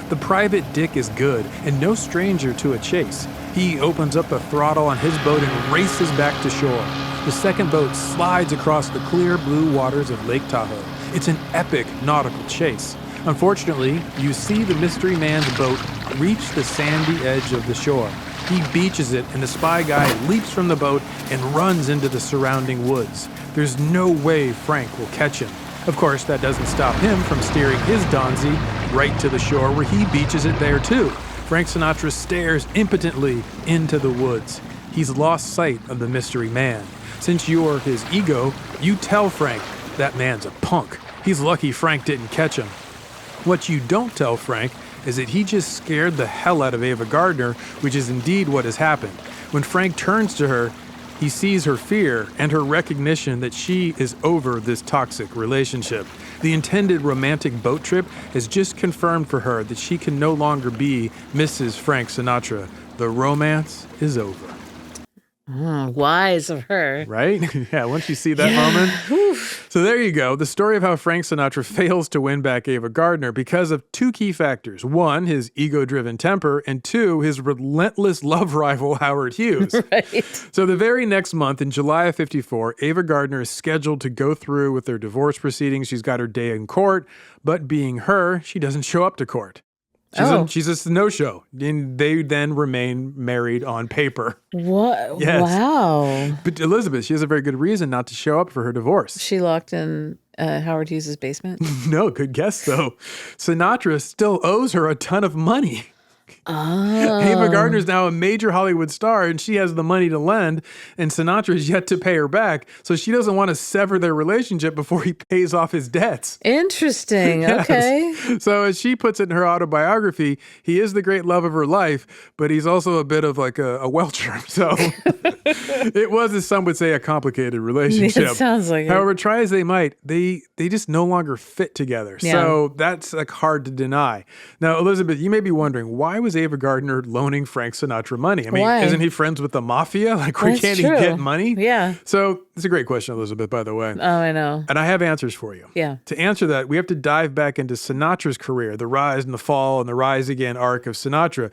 The private Dick is good and no stranger to a chase. He opens up the throttle on his boat and races back to shore. The second boat slides across the clear blue waters of Lake Tahoe. It's an epic nautical chase. Unfortunately, you see the mystery man's boat reach the sandy edge of the shore. He beaches it, and the spy guy leaps from the boat and runs into the surrounding woods. There's no way Frank will catch him. Of course, that doesn't stop him from steering his Donzi right to the shore, where he beaches it there too. Frank Sinatra stares impotently into the woods. He's lost sight of the mystery man. Since you're his ego, you tell Frank that man's a punk. He's lucky Frank didn't catch him. What you don't tell Frank is that he just scared the hell out of Ava Gardner, which is indeed what has happened. When Frank turns to her, he sees her fear and her recognition that she is over this toxic relationship. The intended romantic boat trip has just confirmed for her that she can no longer be Mrs. Frank Sinatra. The romance is over. Wise of her. Right? Yeah, once you see that moment. So there you go. The story of how Frank Sinatra fails to win back Ava Gardner because of two key factors. One, his ego-driven temper, and two, his relentless love rival, Howard Hughes. Right. So the very next month, in July of 54, Ava Gardner is scheduled to go through with their divorce proceedings. She's got her day in court, but being her, she doesn't show up to court. She's a no-show, and they then remain married on paper. What? Yes. Wow. But Elizabeth, she has a very good reason not to show up for her divorce. She locked in Howard Hughes' basement? No, good guess, though. Sinatra still owes her a ton of money. Oh. Ava Gardner's now a major Hollywood star, and she has the money to lend, and Sinatra's yet to pay her back, so she doesn't want to sever their relationship before he pays off his debts. Interesting. Yes. Okay. So as she puts it in her autobiography, he is the great love of her life, but he's also a bit of like a welcher. So it was, as some would say, a complicated relationship. It sounds like However, try as they might, they just no longer fit together. Yeah. So that's like hard to deny. Now, Elizabeth, you may be wondering, why was Ava Gardner loaning Frank Sinatra money? I mean, Why? isn't he friends with the mafia? Like, where That's can't true. he get money? Yeah. So it's a great question, Elizabeth, by the way. Oh, I know. And I have answers for you. Yeah. To answer that, we have to dive back into Sinatra's career, the rise and the fall and the rise again arc of Sinatra.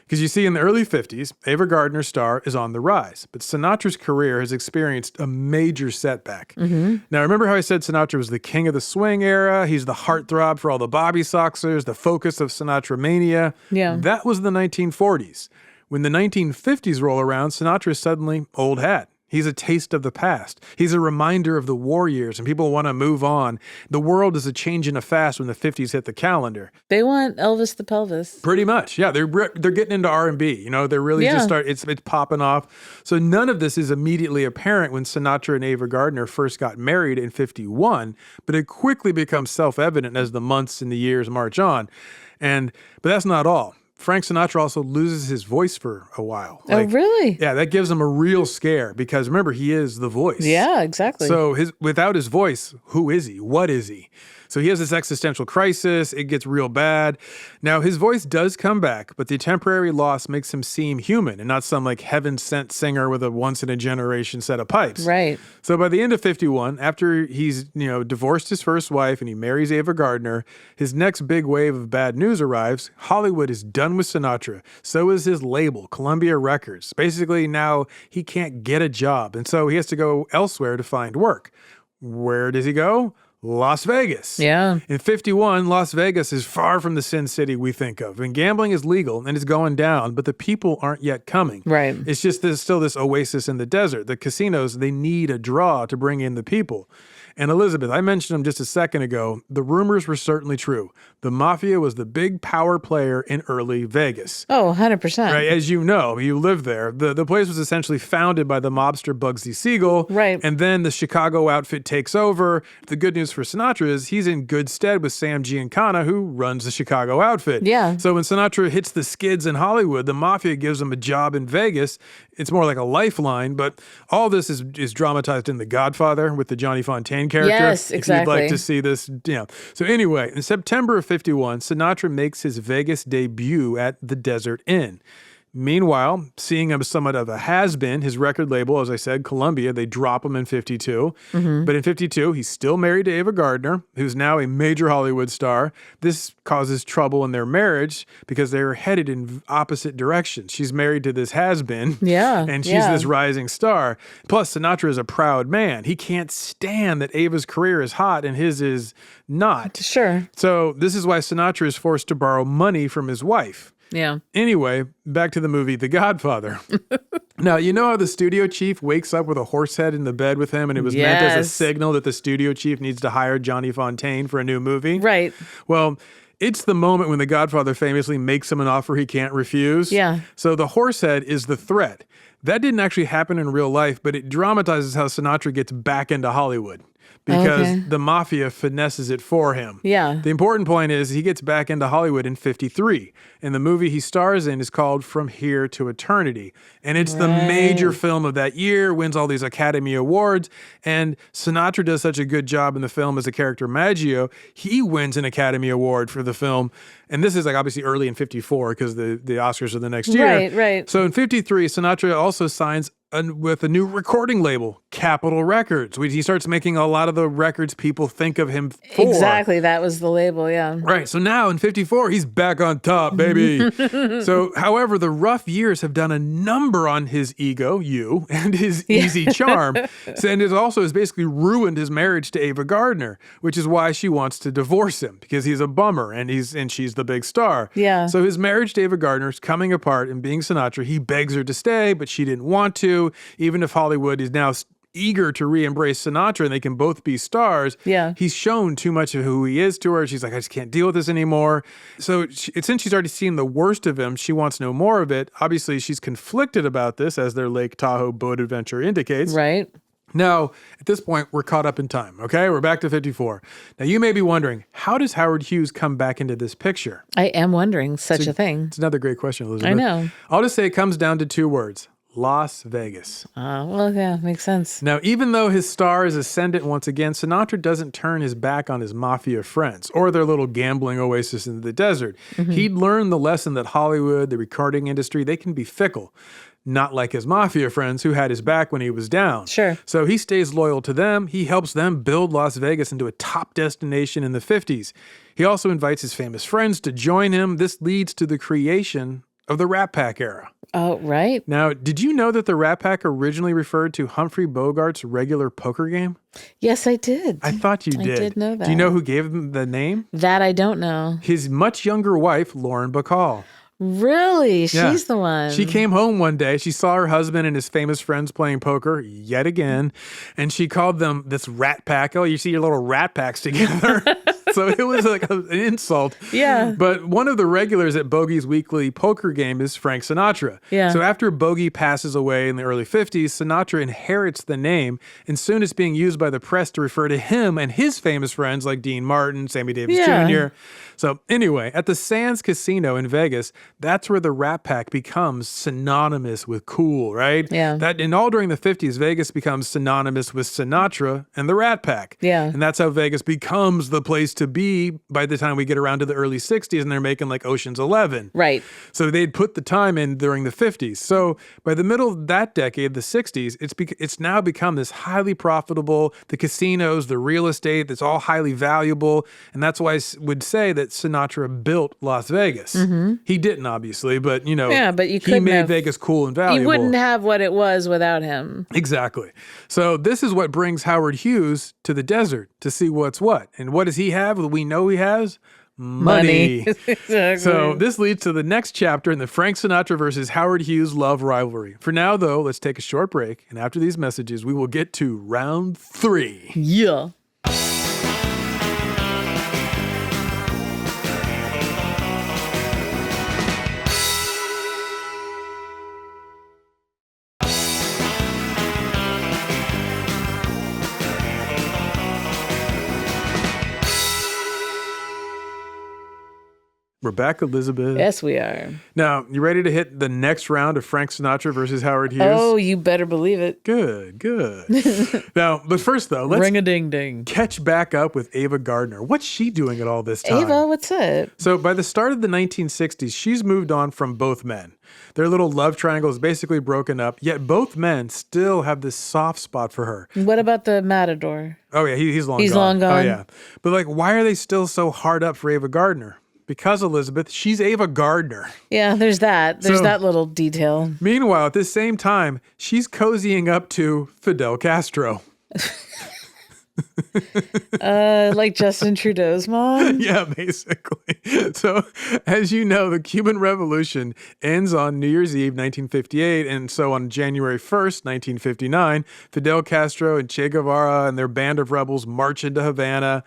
Because you see, in the early 50s, Ava Gardner's star is on the rise, but Sinatra's career has experienced a major setback. Mm-hmm. Now, remember how I said Sinatra was the king of the swing era? He's the heartthrob for all the Bobby Soxers, the focus of Sinatra mania. Yeah. That was the 1940s. When the 1950s roll around, Sinatra is suddenly old hat. He's a taste of the past. He's a reminder of the war years, and people want to move on. The world is a changing a fast when the 50s hit the calendar. They want Elvis the Pelvis. Pretty much, yeah. They're getting into R&B. You know, they're really just it's popping off. So none of this is immediately apparent when Sinatra and Ava Gardner first got married in 51, but it quickly becomes self-evident as the months and the years march on. But that's not all. Frank Sinatra also loses his voice for a while. Oh, really? Yeah, that gives him a real scare because remember, he is the voice. Yeah, exactly. So without his voice, who is he? What is he? So he has this existential crisis. It gets real bad. Now, his voice does come back, but the temporary loss makes him seem human and not some like heaven-sent singer with a once-in-a-generation set of pipes. Right. So by the end of 51, after he's divorced his first wife and he marries Ava Gardner, his next big wave of bad news arrives. Hollywood is done with Sinatra. So is his label, Columbia Records. Basically, now he can't get a job, and so he has to go elsewhere to find work. Where does he go? Las Vegas. Yeah. In 51, Las Vegas is far from the Sin City we think of. And gambling is legal and it's going down, but the people aren't yet coming. Right. It's just there's still this oasis in the desert. The casinos, they need a draw to bring in the people. And Elizabeth, I mentioned him just a second ago. The rumors were certainly true. The mafia was the big power player in early Vegas. Oh, 100%. Right, as you know, you live there. The place was essentially founded by the mobster Bugsy Siegel. Right. And then the Chicago outfit takes over. The good news for Sinatra is he's in good stead with Sam Giancana, who runs the Chicago outfit. Yeah. So when Sinatra hits the skids in Hollywood, the mafia gives him a job in Vegas. It's more like a lifeline, but all this is dramatized in The Godfather with the Johnny Fontaine character. Yes, exactly. If you'd like to see this, So anyway, in September of 51, Sinatra makes his Vegas debut at the Desert Inn. Meanwhile, seeing him somewhat of a has-been, his record label, as I said, Columbia, they drop him in 52. But in 52, he's still married to Ava Gardner, who's now a major Hollywood star. This causes trouble in their marriage because they're headed in opposite directions. She's married to this has-been, and she's this rising star. Plus, Sinatra is a proud man. He can't stand that Ava's career is hot and his is not. Sure. So this is why Sinatra is forced to borrow money from his wife. Yeah. Anyway, back to the movie The Godfather. Now, you know how the studio chief wakes up with a horse head in the bed with him, and it was meant as a signal that the studio chief needs to hire Johnny Fontaine for a new movie? Right. Well, it's the moment when The Godfather famously makes him an offer he can't refuse. Yeah. So the horse head is the threat. That didn't actually happen in real life, but it dramatizes how Sinatra gets back into Hollywood. Because the mafia finesses it for him. Yeah. The important point is he gets back into Hollywood in 53. And the movie he stars in is called From Here to Eternity. And it's the major film of that year, wins all these Academy Awards. And Sinatra does such a good job in the film as a character Maggio. He wins an Academy Award for the film. And this is like obviously early in 54 because the Oscars are the next year. Right. So in 53, Sinatra also signs with a new recording label, Capitol Records, which he starts making a lot of the records people think of him for. Exactly. That was the label, yeah. Right. So now in 54, he's back on top, baby. So, however, the rough years have done a number on his ego, and his easy charm. And it also has basically ruined his marriage to Ava Gardner, which is why she wants to divorce him, because he's a bummer and she's the big star. Yeah. So his marriage to Ava Gardner is coming apart, and being Sinatra, he begs her to stay, but she didn't want to. Even if Hollywood is now eager to re-embrace Sinatra and they can both be stars, he's shown too much of who he is to her. She's like, I just can't deal with this anymore. So since she's already seen the worst of him, she wants no more of it. Obviously, she's conflicted about this, as their Lake Tahoe boat adventure indicates. Right. Now, at this point, we're caught up in time, okay? We're back to 54. Now, you may be wondering, how does Howard Hughes come back into this picture? I am wondering such a thing. It's another great question, Elizabeth. I know. I'll just say it comes down to two words. Las Vegas. Well, yeah, makes sense. Now, even though his star is ascendant once again, Sinatra doesn't turn his back on his mafia friends or their little gambling oasis in the desert. He'd learned the lesson that Hollywood, the recording industry, they can be fickle. Not like his mafia friends who had his back when he was down. Sure. So he stays loyal to them. He helps them build Las Vegas into a top destination in the 50s. He also invites his famous friends to join him. This leads to the creation of the Rat Pack era. Oh, right. Now, did you know that the Rat Pack originally referred to Humphrey Bogart's regular poker game? Yes, I did. I thought you did. I did know that. Do you know who gave him the name? That I don't know. His much younger wife, Lauren Bacall. Really? Yeah. She's the one. She came home one day. She saw her husband and his famous friends playing poker yet again. And she called them this Rat Pack. Oh, you see your little Rat Packs together. So it was like an insult. Yeah. But one of the regulars at Bogey's weekly poker game is Frank Sinatra. Yeah. So after Bogey passes away in the early 50s, Sinatra inherits the name, and soon it's being used by the press to refer to him and his famous friends like Dean Martin, Sammy Davis Jr. So anyway, at the Sands Casino in Vegas, that's where the Rat Pack becomes synonymous with cool, right? Yeah. And all during the 50s, Vegas becomes synonymous with Sinatra and the Rat Pack. Yeah. And that's how Vegas becomes the place to be by the time we get around to the early 60s and they're making like Ocean's 11. Right. So they'd put the time in during the 50s. So by the middle of that decade, the 60s, it's now become this highly profitable, the casinos, the real estate, that's all highly valuable. And that's why I would say that Sinatra built Las Vegas. He didn't, obviously, but he made Vegas cool and valuable. You wouldn't have what it was without him. Exactly. So this is what brings Howard Hughes to the desert to see what's what. And what does he have that we know he has? Money. Exactly. So this leads to the next chapter in the Frank Sinatra versus Howard Hughes love rivalry. For now, though, let's take a short break. And after these messages, we will get to round 3. Yeah. We're back, Elizabeth. Yes, we are. Now, you ready to hit the next round of Frank Sinatra versus Howard Hughes? Oh, you better believe it. Good. Now, but first, though, let's Ring-a-ding-ding. catch back up with Ava Gardner. What's she doing at all this time? Ava, what's up? So by the start of the 1960s, she's moved on from both men. Their little love triangle is basically broken up, yet both men still have this soft spot for her. What about the Matador? Oh, yeah, he's long gone. He's long gone. Oh, yeah. But, like, why are they still so hard up for Ava Gardner? Because, Elizabeth, she's Ava Gardner. Yeah, there's that. There's So- that little detail. Meanwhile, at the same time, she's cozying up to Fidel Castro. Like Justin Trudeau's mom? Yeah, basically. So, as you know, the Cuban Revolution ends on New Year's Eve, 1958. And so on January 1st, 1959, Fidel Castro and Che Guevara and their band of rebels march into Havana,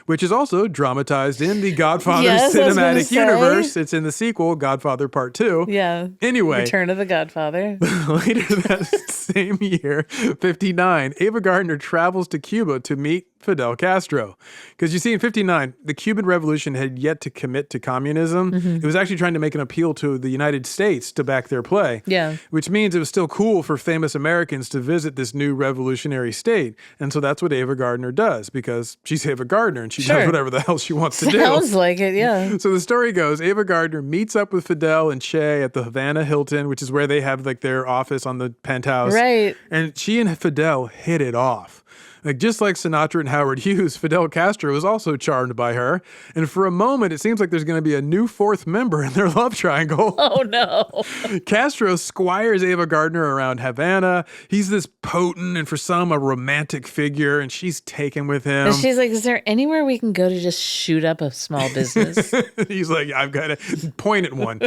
which is also dramatized in the Godfather Yes, I was gonna cinematic say. universe. It's in the sequel, Godfather Part 2. Yeah. Anyway. Return of the Godfather. Later that same year, 59, Ava Gardner travels to Cuba to meet Fidel Castro. Because you see, in 59, the Cuban Revolution had yet to commit to communism. It was actually trying to make an appeal to the United States to back their play. Yeah. Which means it was still cool for famous Americans to visit this new revolutionary state. And so that's what Ava Gardner does, because she's Ava Gardner and she Sure. does whatever the hell she wants to do. Sounds like it, yeah. So the story goes, Ava Gardner meets up with Fidel and Che at the Havana Hilton, which is where they have like their office on the penthouse. Right. And she and Fidel hit it off. Like, just like Sinatra and Howard Hughes, Fidel Castro is also charmed by her. And for a moment, it seems like there's going to be a new fourth member in their love triangle. Oh, no. Castro squires Ava Gardner around Havana. He's this potent and for some a romantic figure, and she's taken with him. And she's like, is there anywhere we can go to just shoot up a small business? He's like, I've got to point at one.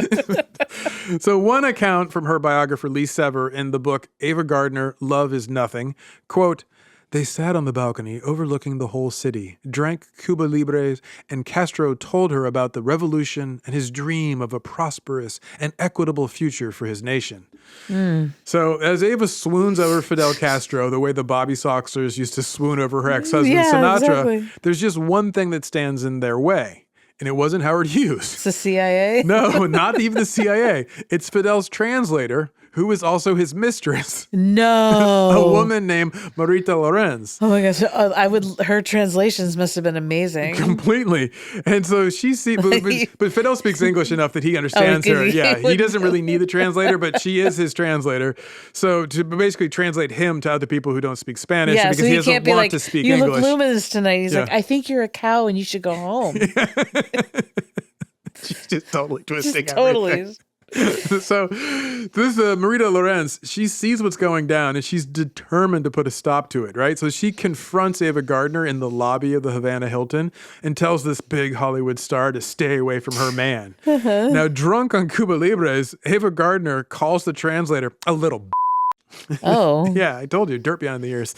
So one account from her biographer, Lee Sever, in the book Ava Gardner, Love is Nothing, quote, "They sat on the balcony overlooking the whole city, drank Cuba Libres, and Castro told her about the revolution and his dream of a prosperous and equitable future for his nation." So as Ava swoons over Fidel Castro, the way the Bobby Soxers used to swoon over her ex-husband Yeah, Sinatra, exactly. there's just one thing that stands in their way. And it wasn't Howard Hughes. It's the CIA? No, not even the CIA. It's Fidel's translator, who is also his mistress, No. a woman named Marita Lorenz. Oh my gosh. Her translations must have been amazing. Completely. And so she sees, but Fidel speaks English enough that he understands her. Yeah, he doesn't really need the translator, but she is his translator. So to basically translate him to other people who don't speak Spanish, Yeah, because so he he doesn't can't be want like, to speak you English. look luminous tonight. He's Yeah. like, I think you're a cow and you should go home. She's just totally twisting Just totally. everything. So this Marita Lorenz, she sees what's going down and she's determined to put a stop to it, right? So she confronts Ava Gardner in the lobby of the Havana Hilton and tells this big Hollywood star to stay away from her man. Now, drunk on Cuba Libres, Ava Gardner calls the translator a little Oh. yeah, I told you, dirt behind the ears.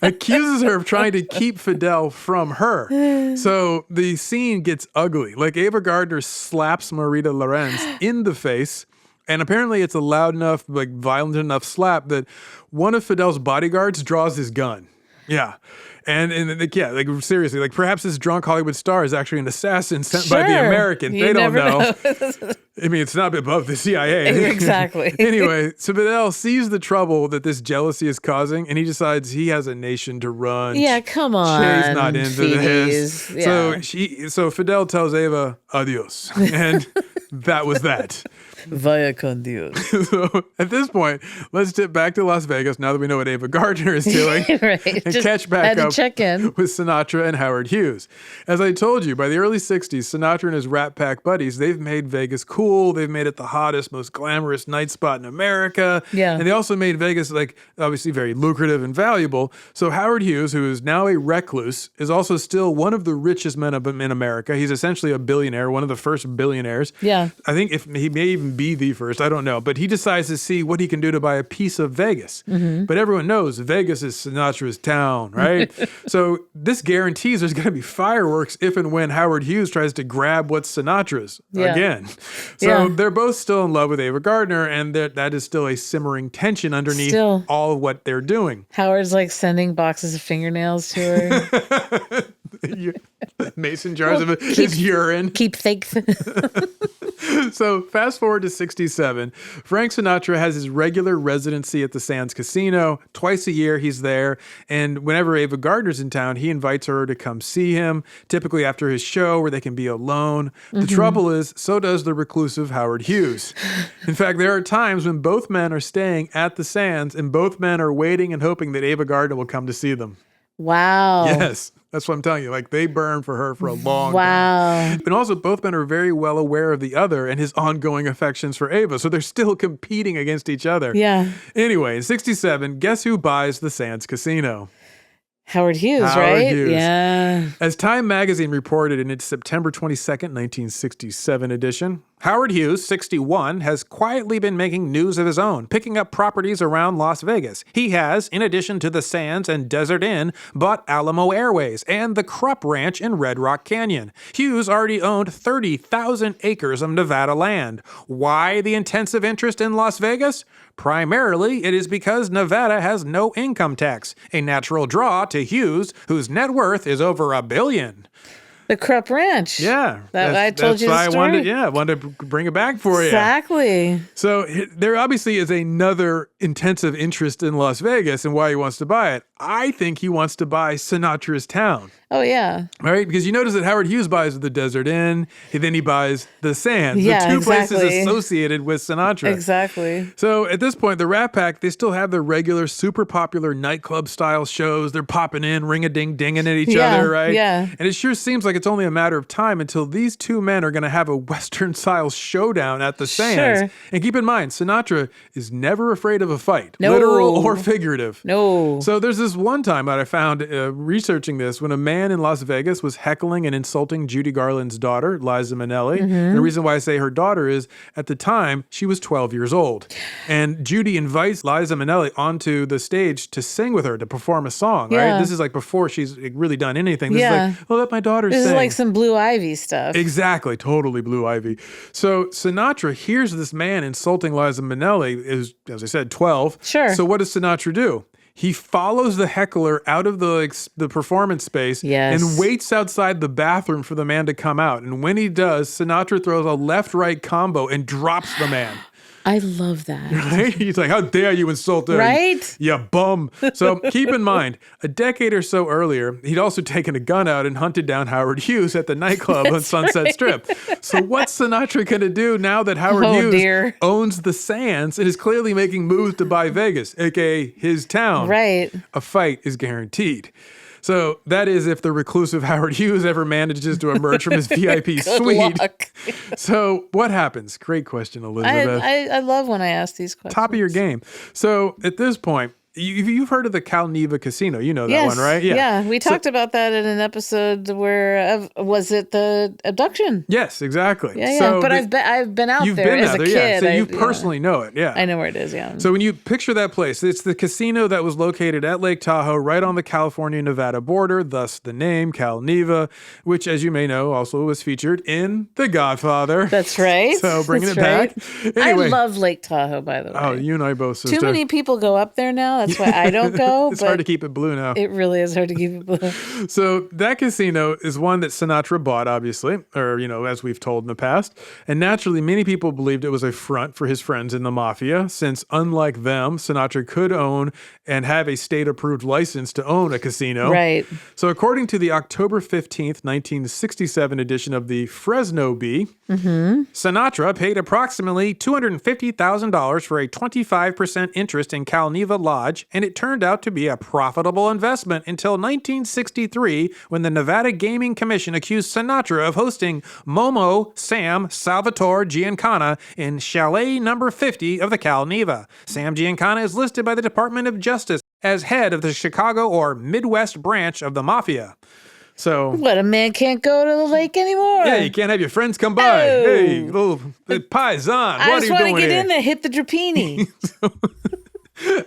Accuses her of trying to keep Fidel from her. So the scene gets ugly. Like, Ava Gardner slaps Marita Lorenz in the face. And apparently it's a loud enough, like violent enough slap that one of Fidel's bodyguards draws his gun. Yeah. And like, yeah, like seriously, like perhaps this drunk Hollywood star is actually an assassin sent by the Sure. American. You They don't never know. I mean, it's not above the CIA. Exactly. Anyway, so Fidel sees the trouble that this jealousy is causing, and he decides he has a nation to run. Yeah, come on. Che's not into this. Yeah. So Fidel tells Ava, adios. And that was that. Vaya con Dios. So at this point, let's dip back to Las Vegas now that we know what Ava Gardner is doing. Right. And Just catch back had to up check in. with Sinatra and Howard Hughes. As I told you, by the early 60s, Sinatra and his Rat Pack buddies, they've made Vegas cool. They've made it the hottest, most glamorous night spot in America. Yeah. And they also made Vegas, like, obviously very lucrative and valuable. So Howard Hughes, who is now a recluse, is also still one of the richest men in America. He's essentially a billionaire, one of the first billionaires. Yeah. I think if he may even be the first, I don't know. But he decides to see what he can do to buy a piece of Vegas. But everyone knows Vegas is Sinatra's town, right? So this guarantees there's going to be fireworks if and when Howard Hughes tries to grab what's Sinatra's again. So they're both still in love with Ava Gardner, and that is still a simmering tension underneath all of what they're doing. Howard's like sending boxes of fingernails to her. Mason jars of his urine. Keepsakes. So fast forward to 67. Frank Sinatra has his regular residency at the Sands Casino. Twice a year he's there. And whenever Ava Gardner's in town, he invites her to come see him, typically after his show where they can be alone. The trouble is, so does the reclusive Howard Hughes. In fact, there are times when both men are staying at the Sands and both men are waiting and hoping that Ava Gardner will come to see them. Wow. Yes. That's what I'm telling you. Like, they burn for her for a long time. Wow. And also, both men are very well aware of the other and his ongoing affections for Ava. So they're still competing against each other. Yeah. Anyway, in 67, guess who buys the Sands Casino? Howard Hughes, Howard right? Hughes. Yeah. As Time magazine reported in its September 22nd, 1967 edition, Howard Hughes, 61, has quietly been making news of his own, picking up properties around Las Vegas. He has, in addition to the Sands and Desert Inn, bought Alamo Airways and the Krupp Ranch in Red Rock Canyon. Hughes already owned 30,000 acres of Nevada land. Why the intensive interest in Las Vegas? Primarily, it is because Nevada has no income tax, a natural draw to Hughes, whose net worth is over $1 billion. The Krupp Ranch. Yeah. I told you the story. I wanted to bring it back for you. Exactly. So there obviously is another intensive interest in Las Vegas and why he wants to buy it. I think he wants to buy Sinatra's town. Oh, yeah. Right? Because you notice that Howard Hughes buys the Desert Inn, then he buys the Sands, Yeah, the two exactly. places associated with Sinatra. Exactly. So at this point, the Rat Pack, they still have their regular, super popular nightclub-style shows. They're popping in, ring-a-ding-dinging at each other, right? Yeah. And it sure seems like it's only a matter of time until these two men are going to have a Western-style showdown at the Sands. Sure. And keep in mind, Sinatra is never afraid of a fight, No. literal or figurative. No. So there's this one time that I found researching this when a man in Las Vegas was heckling and insulting Judy Garland's daughter, Liza Minnelli. And the reason why I say her daughter is, at the time, she was 12 years old. And Judy invites Liza Minnelli onto the stage to sing with her, to perform a song, right? Yeah. This is like before she's really done anything. This Yeah. is like, oh, let my daughter sing. This is like some Blue Ivy stuff. Exactly, totally Blue Ivy. So Sinatra hears this man insulting Liza Minnelli, is, as I said, 12. Sure. So what does Sinatra do? He follows the heckler out of the performance space Yes. and waits outside the bathroom for the man to come out. And when he does, Sinatra throws a left-right combo and drops the man. I love that. Right? He's like, how dare you insult her? Right? You bum. So keep in mind, a decade or so earlier, he'd also taken a gun out and hunted down Howard Hughes at the nightclub on Sunset Strip. So what's Sinatra going to do now that Howard Hughes owns the Sands and is clearly making moves to buy Vegas, a.k.a. his town? Right. A fight is guaranteed. So that is if the reclusive Howard Hughes ever manages to emerge from his VIP suite. Luck. So what happens? Great question, Elizabeth. I love when I ask these questions. Top of your game. So at this point, you've heard of the Cal Neva Casino. You know that one, right? Yeah. We talked about that in an episode where, was it the abduction? Yes, exactly. Yeah. So but I've been out there as a kid. Yeah. So you personally know it. Yeah. I know where it is, yeah. So when you picture that place, it's the casino that was located at Lake Tahoe, right on the California-Nevada border, thus the name Cal Neva, which, as you may know, also was featured in The Godfather. That's right. So bringing That's it back. Anyway. I love Lake Tahoe, by the way. Oh, you and I both, sister. Too many people go up there now. That's why I don't go. It's hard to keep it blue now. It really is hard to keep it blue. So that casino is one that Sinatra bought, obviously, or, as we've told in the past. And naturally, many people believed it was a front for his friends in the mafia, since unlike them, Sinatra could own and have a state-approved license to own a casino. Right. So according to the October 15th, 1967 edition of the Fresno Bee, Sinatra paid approximately $250,000 for a 25% interest in Cal Neva Lodge, and it turned out to be a profitable investment until 1963, when the Nevada Gaming Commission accused Sinatra of hosting Momo Sam Salvatore Giancana in Chalet number 50 of the Cal Neva. Sam Giancana is listed by the Department of Justice as head of the Chicago or Midwest branch of the mafia. So what, a man can't go to the lake anymore? Yeah, you can't have your friends come by. Oh. Hey, little paisan, what are you doing here? I just want to get in there, hit the Drapini.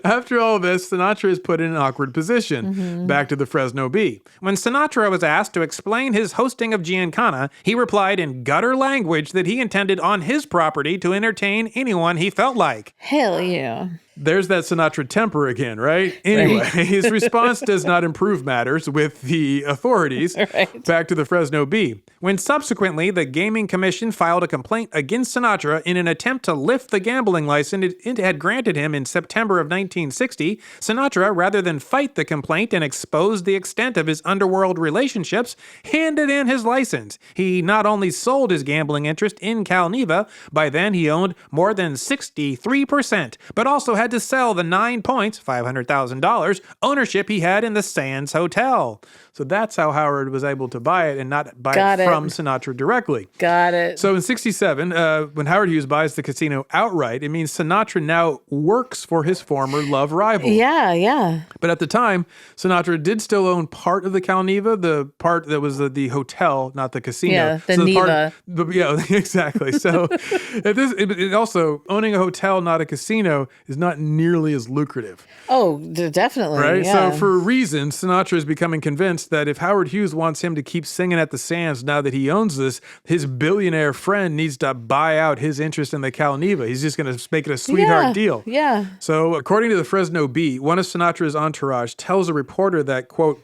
After all this, Sinatra is put in an awkward position. Back to the Fresno Bee. When Sinatra was asked to explain his hosting of Giancana, he replied in gutter language that he intended on his property to entertain anyone he felt like. Hell yeah. There's that Sinatra temper again, right? Anyway, his response does not improve matters with the authorities. Right. Back to the Fresno Bee. When subsequently the Gaming Commission filed a complaint against Sinatra in an attempt to lift the gambling license it had granted him in September of 1960, Sinatra, rather than fight the complaint and expose the extent of his underworld relationships, handed in his license. He not only sold his gambling interest in Cal Neva, by then he owned more than 63%, but also had to sell the 9 points, $500,000, ownership he had in the Sands Hotel. So that's how Howard was able to buy it and not buy it from Sinatra directly. Got it. So in 67, when Howard Hughes buys the casino outright, it means Sinatra now works for his former love rival. Yeah. But at the time, Sinatra did still own part of the Cal Neva, the part that was the hotel, not the casino. Yeah, the Neva. Yeah, exactly. So it also, owning a hotel, not a casino, is not nearly as lucrative. Oh, definitely. Right? Yeah. So for reasons, Sinatra is becoming convinced that if Howard Hughes wants him to keep singing at the Sands now that he owns this, his billionaire friend needs to buy out his interest in the Cal Neva. He's just going to make it a sweetheart deal. Yeah. So according to the Fresno Bee, one of Sinatra's entourage tells a reporter that, quote,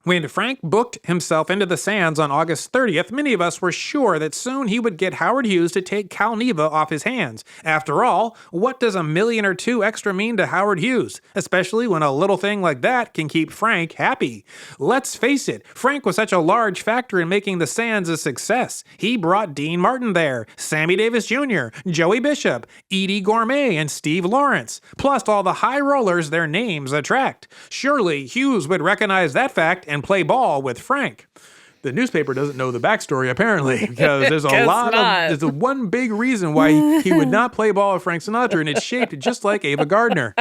when Frank booked himself into the Sands on August 30th, many of us were sure that soon he would get Howard Hughes to take Cal Neva off his hands. After all, what does $1 million or $2 million extra mean to Howard Hughes? Especially when a little thing like that can keep Frank happy. Let's face it, Frank was such a large factor in making the Sands a success. He brought Dean Martin there, Sammy Davis Jr., Joey Bishop, Edie Gourmet, and Steve Lawrence, plus all the high rollers their names attract. Surely Hughes would recognize that fact and play ball with Frank. The newspaper doesn't know the backstory, apparently, because there's there's one big reason why he would not play ball with Frank Sinatra, and it's shaped just like Ava Gardner.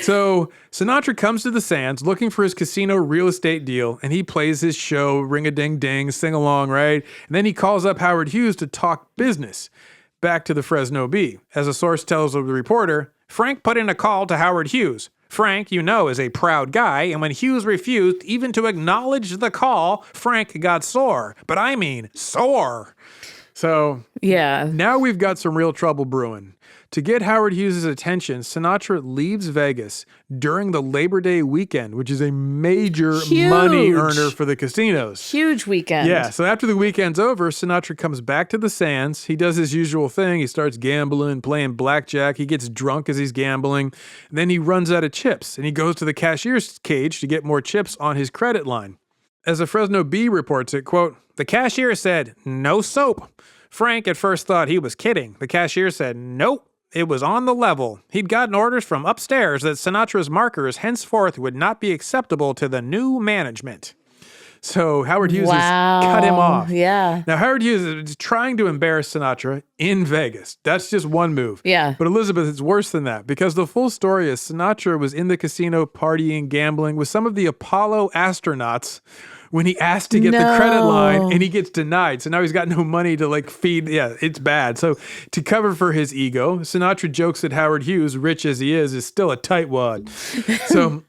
So Sinatra comes to the Sands looking for his casino real estate deal, and he plays his show, ring-a-ding-ding, sing-along, right? And then he calls up Howard Hughes to talk business. Back to the Fresno Bee. As a source tells the reporter, Frank put in a call to Howard Hughes. Frank, you know, is a proud guy, and when Hughes refused even to acknowledge the call, Frank got sore. But I mean, sore. So yeah, now we've got some real trouble brewing. To get Howard Hughes' attention, Sinatra leaves Vegas during the Labor Day weekend, which is a major money earner for the casinos. Huge weekend. Yeah, so after the weekend's over, Sinatra comes back to the Sands. He does his usual thing. He starts gambling, playing blackjack. He gets drunk as he's gambling. And then he runs out of chips, and he goes to the cashier's cage to get more chips on his credit line. As the Fresno Bee reports it, quote, the cashier said, no soap. Frank at first thought he was kidding. The cashier said, nope. It was on the level. He'd gotten orders from upstairs that Sinatra's markers henceforth would not be acceptable to the new management. So Howard Hughes has cut him off. Yeah. Now, Howard Hughes is trying to embarrass Sinatra in Vegas. That's just one move. Yeah. But Elizabeth, it's worse than that, because the full story is Sinatra was in the casino partying, gambling with some of the Apollo astronauts when he asked to get the credit line, and he gets denied. So now he's got no money to feed. Yeah, it's bad. So to cover for his ego, Sinatra jokes that Howard Hughes, rich as he is still a tightwad.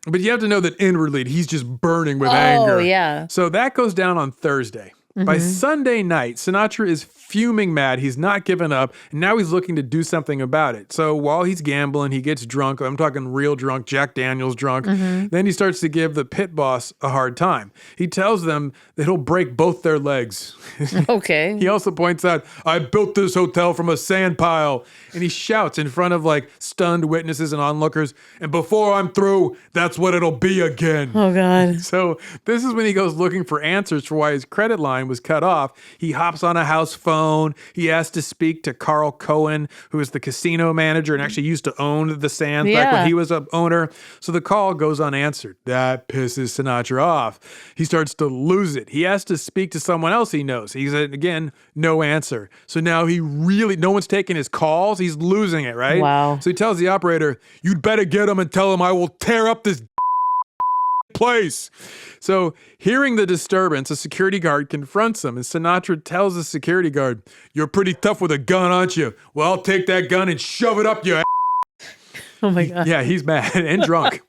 But you have to know that inwardly he's just burning with anger. Oh, yeah. So that goes down on Thursday. By Sunday night, Sinatra is fuming mad. He's not giving up. And now he's looking to do something about it. So while he's gambling, he gets drunk. I'm talking real drunk, Jack Daniels drunk. Then he starts to give the pit boss a hard time. He tells them that he'll break both their legs. Okay. He also points out, I built this hotel from a sand pile. And he shouts in front of stunned witnesses and onlookers, and before I'm through, that's what it'll be again. Oh, God. So this is when he goes looking for answers for why his credit line was cut off. He hops on a house phone. He asks to speak to Carl Cohen, who is the casino manager and actually used to own the Sands back when he was an owner. So the call goes unanswered. That pisses Sinatra off. He starts to lose it. He asks to speak to someone else he knows. He's again, no answer. So now no one's taking his calls. He's losing it, right? Wow. So he tells the operator, you'd better get him and tell him I will tear up this place. So hearing the disturbance, a security guard confronts him, and Sinatra tells the security guard, you're pretty tough with a gun, aren't you? Well, I'll take that gun and shove it up your ass. Oh, my God. Yeah, he's mad and drunk.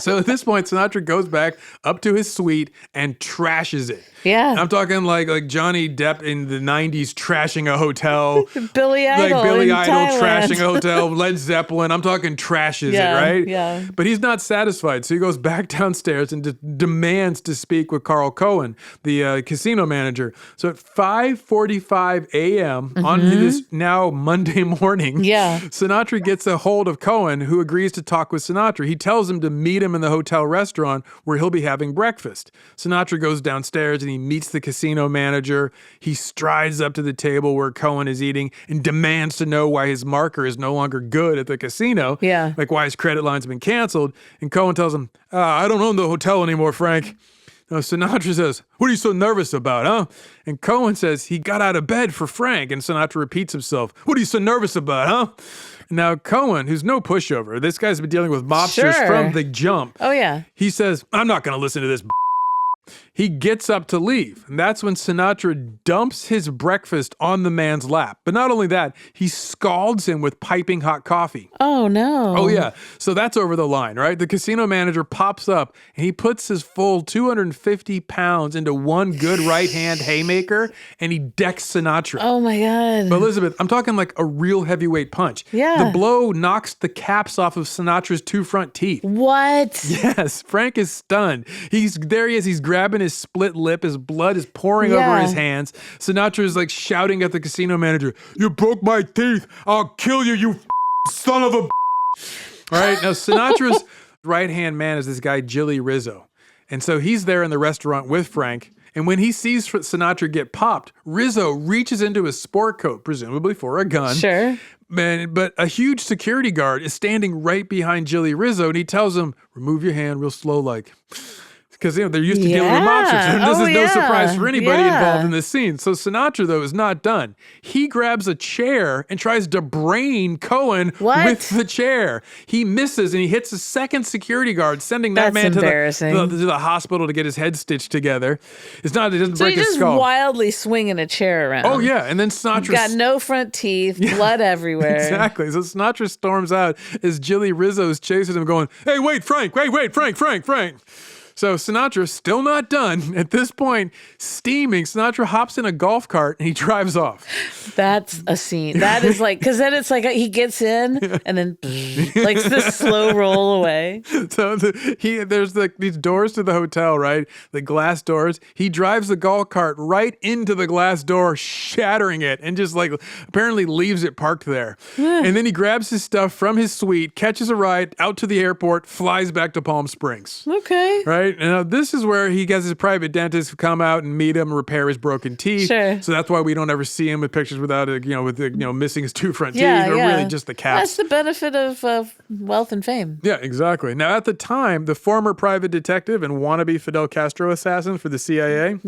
So at this point, Sinatra goes back up to his suite and trashes it. Yeah. I'm talking like Johnny Depp in the 90s trashing a hotel. Billy Idol in Thailand. Trashing a hotel. Led Zeppelin. I'm talking trashes it, right? Yeah. But he's not satisfied. So he goes back downstairs and demands to speak with Carl Cohen, the casino manager. So at 5:45 a.m. on this now Monday morning, Sinatra gets a hold of Cohen, who agrees to talk with Sinatra. He tells him to meet him in the hotel restaurant where he'll be having breakfast. Sinatra goes downstairs and he meets the casino manager. He strides up to the table where Cohen is eating and demands to know why his marker is no longer good at the casino. Yeah. Like why his credit line's been canceled. And Cohen tells him, I don't own the hotel anymore, Frank. Now, Sinatra says, what are you so nervous about, huh? And Cohen says he got out of bed for Frank. And Sinatra repeats himself, what are you so nervous about, huh? Now, Cohen, who's no pushover, this guy's been dealing with mobsters from the jump. Oh, yeah. He says, I'm not going to listen to this. He gets up to leave, and that's when Sinatra dumps his breakfast on the man's lap. But not only that, he scalds him with piping hot coffee. Oh, no. Oh, yeah. So that's over the line, right? The casino manager pops up, and he puts his full 250 pounds into one good right-hand haymaker, and he decks Sinatra. Oh, my God. But Elizabeth, I'm talking like a real heavyweight punch. Yeah. The blow knocks the caps off of Sinatra's two front teeth. What? Yes, Frank is stunned. There he is. He's grabbing his split lip. His blood is pouring over his hands. Sinatra is like shouting at the casino manager, you broke my teeth. I'll kill you, you son of a All right, now Sinatra's right-hand man is this guy, Jilly Rizzo. And so he's there in the restaurant with Frank. And when he sees Sinatra get popped, Rizzo reaches into his sport coat, presumably for a gun. Sure. But a huge security guard is standing right behind Jilly Rizzo, and he tells him, remove your hand real slow like. Because they're used to dealing with mobsters. This is no surprise for anybody involved in this scene. So Sinatra, though, is not done. He grabs a chair and tries to brain Cohen with the chair. He misses and he hits a second security guard, sending that man to the hospital to get his head stitched together. It doesn't break his skull. So wildly swinging a chair around. Oh, yeah. And then Sinatra... got no front teeth, blood everywhere. Exactly. So Sinatra storms out as Jilly Rizzo's chasing him going, hey, wait, Frank, Frank. So Sinatra, still not done. At this point, steaming, Sinatra hops in a golf cart and he drives off. That's a scene. That is like, because then it's like he gets in and then like this slow roll away. So there's these doors to the hotel, right? The glass doors. He drives the golf cart right into the glass door, shattering it, and just like apparently leaves it parked there. And then he grabs his stuff from his suite, catches a ride out to the airport, flies back to Palm Springs. Okay. Right? And now this is where he gets his private dentist come out and meet him, repair his broken teeth. Sure. So that's why we don't ever see him with pictures without missing his two front teeth, or really just the caps. That's the benefit of wealth and fame. Yeah, exactly. Now at the time, the former private detective and wannabe Fidel Castro assassin for the CIA,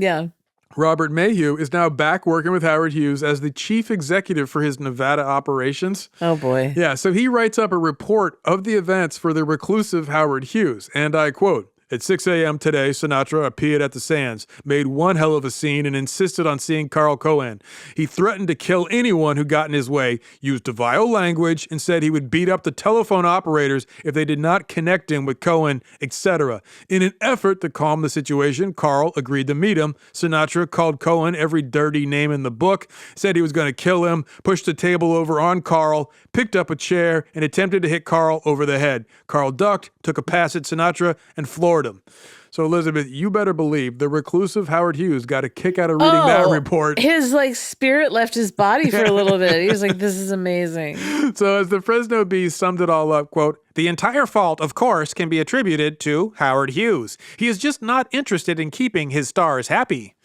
Robert Mayhew, is now back working with Howard Hughes as the chief executive for his Nevada operations. Oh, boy. Yeah, so he writes up a report of the events for the reclusive Howard Hughes, and I quote, at 6 a.m. today, Sinatra appeared at the Sands, made one hell of a scene, and insisted on seeing Carl Cohen. He threatened to kill anyone who got in his way, used vile language, and said he would beat up the telephone operators if they did not connect him with Cohen, etc. In an effort to calm the situation, Carl agreed to meet him. Sinatra called Cohen every dirty name in the book, said he was going to kill him, pushed the table over on Carl, picked up a chair, and attempted to hit Carl over the head. Carl ducked, took a pass at Sinatra, and floored him. So, Elizabeth, you better believe the reclusive Howard Hughes got a kick out of reading that report. His spirit left his body for a little bit. He was like, this is amazing. So as the Fresno Bee summed it all up, quote, the entire fault, of course, can be attributed to Howard Hughes. He is just not interested in keeping his stars happy.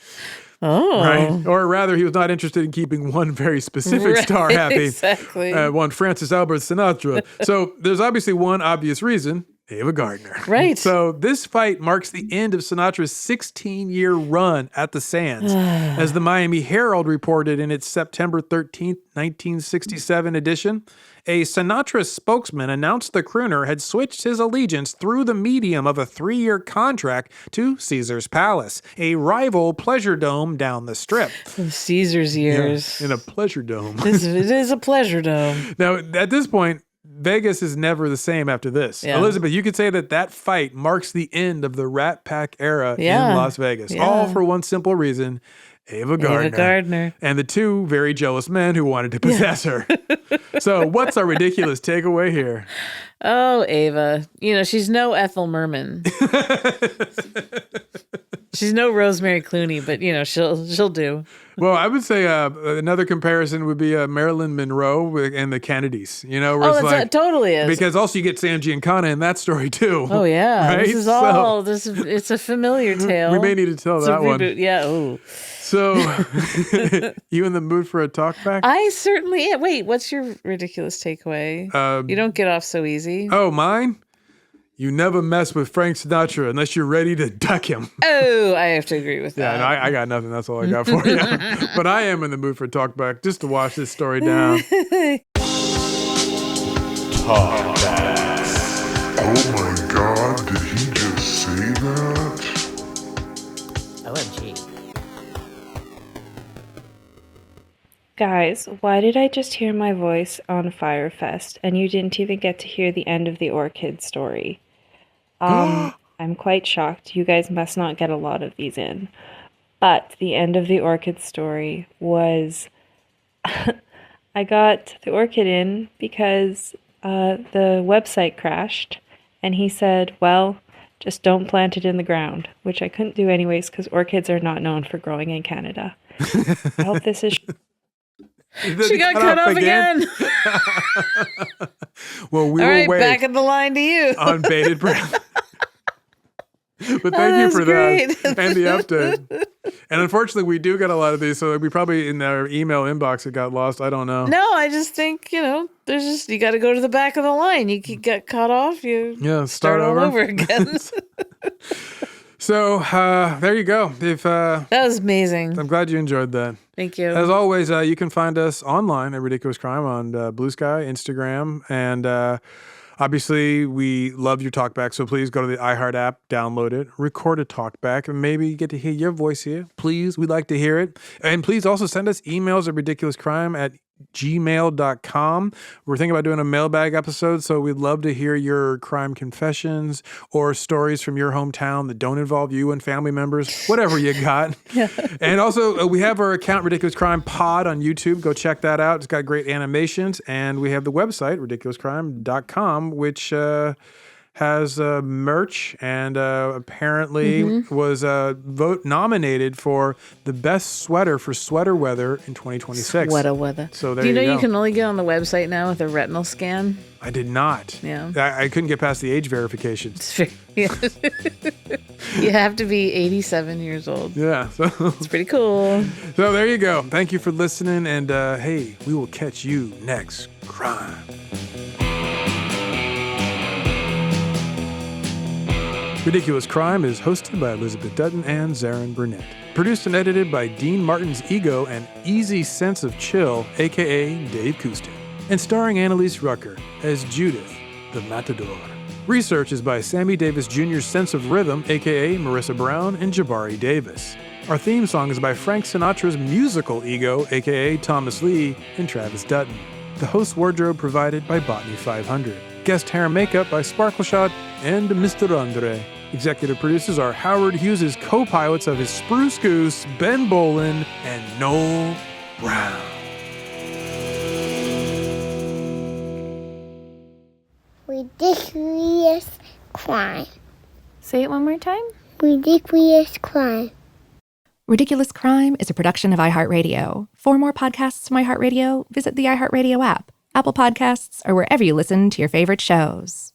Oh. Right? Or rather, he was not interested in keeping one very specific star happy. Exactly. One Francis Albert Sinatra. So there's obviously one obvious reason. Ava Gardner. Right. So this fight marks the end of Sinatra's 16-year run at the Sands. As the Miami Herald reported in its September 13th, 1967 edition, a Sinatra spokesman announced the crooner had switched his allegiance through the medium of a 3-year contract to Caesar's Palace, a rival pleasure dome down the strip. Caesar's years. Yeah, in a pleasure dome. It is a pleasure dome. Now, at this point, Vegas is never the same after this. Yeah. Elizabeth, you could say that fight marks the end of the Rat Pack era in Las Vegas. Yeah. All for one simple reason. Ava Gardner. And the two very jealous men who wanted to possess her. So what's our ridiculous takeaway here? Oh, Ava. She's no Ethel Merman. She's no Rosemary Clooney, but, she'll do. Well, I would say another comparison would be Marilyn Monroe and the Kennedys. Where Oh, it totally is. Because also you get Sam Giancana in that story too. Oh, yeah. Right? It's a familiar tale. We may need to tell that one. Yeah. Ooh. So, you in the mood for a talkback? I certainly am. Wait, what's your ridiculous takeaway? You don't get off so easy. Oh, mine? You never mess with Frank Sinatra unless you're ready to duck him. Oh, I have to agree with that. Yeah, no, I got nothing. That's all I got for you. But I am in the mood for a talkback just to wash this story down. Talkbacks. Oh my God, did he just say that? OMG. Guys, why did I just hear my voice on Firefest and you didn't even get to hear the end of the orchid story? I'm quite shocked. You guys must not get a lot of these in. But the end of the orchid story was I got the orchid in because the website crashed and he said, well, just don't plant it in the ground, which I couldn't do anyways because orchids are not known for growing in Canada. I hope this is... She got cut off again. Well, we All will right, wait back in the line to you. on bated breath. But thank you for that and the update. And unfortunately, we do get a lot of these, so we probably in our email inbox it got lost. I don't know. No, I just think, there's just, you got to go to the back of the line. You can get cut off. You start all over again. So there you go. That was amazing. I'm glad you enjoyed that. Thank you. As always, you can find us online at Ridiculous Crime on Blue Sky, Instagram, and obviously we love your talkback. So please go to the iHeart app, download it, record a talkback, and maybe get to hear your voice here. Please, we'd like to hear it. And please also send us emails at ridiculouscrime@gmail.com. We're thinking about doing a mailbag episode, so we'd love to hear your crime confessions or stories from your hometown that don't involve you and family members, whatever you got. And also, we have our account, Ridiculous Crime Pod, on YouTube. Go check that out. It's got great animations. And we have the website, ridiculouscrime.com, which has merch and apparently was nominated for the best sweater for sweater weather in 2026. Sweater weather. So there Do you know you go. you can only get on the website now with a retinal scan? I did not. Yeah. I couldn't get past the age verification. You have to be 87 years old. Yeah. So It's pretty cool. there you go. Thank you for listening. And hey, we will catch you next crime. Ridiculous Crime is hosted by Elizabeth Dutton and Zaron Burnett. Produced and edited by Dean Martin's Ego and Easy Sense of Chill, a.k.a. Dave Kustin. And starring Annalise Rucker as Judith, the Matador. Research is by Sammy Davis Jr.'s Sense of Rhythm, a.k.a. Marissa Brown and Jabari Davis. Our theme song is by Frank Sinatra's Musical Ego, a.k.a. Thomas Lee and Travis Dutton. The host wardrobe provided by Botany 500. Guest hair and makeup by Sparkle Shot and Mr. Andre. Executive producers are Howard Hughes' co-pilots of his Spruce Goose, Ben Bolin, and Noel Brown. Ridiculous crime. Say it one more time. Ridiculous crime. Ridiculous Crime is a production of iHeartRadio. For more podcasts from iHeartRadio, visit the iHeartRadio app, Apple Podcasts, or wherever you listen to your favorite shows.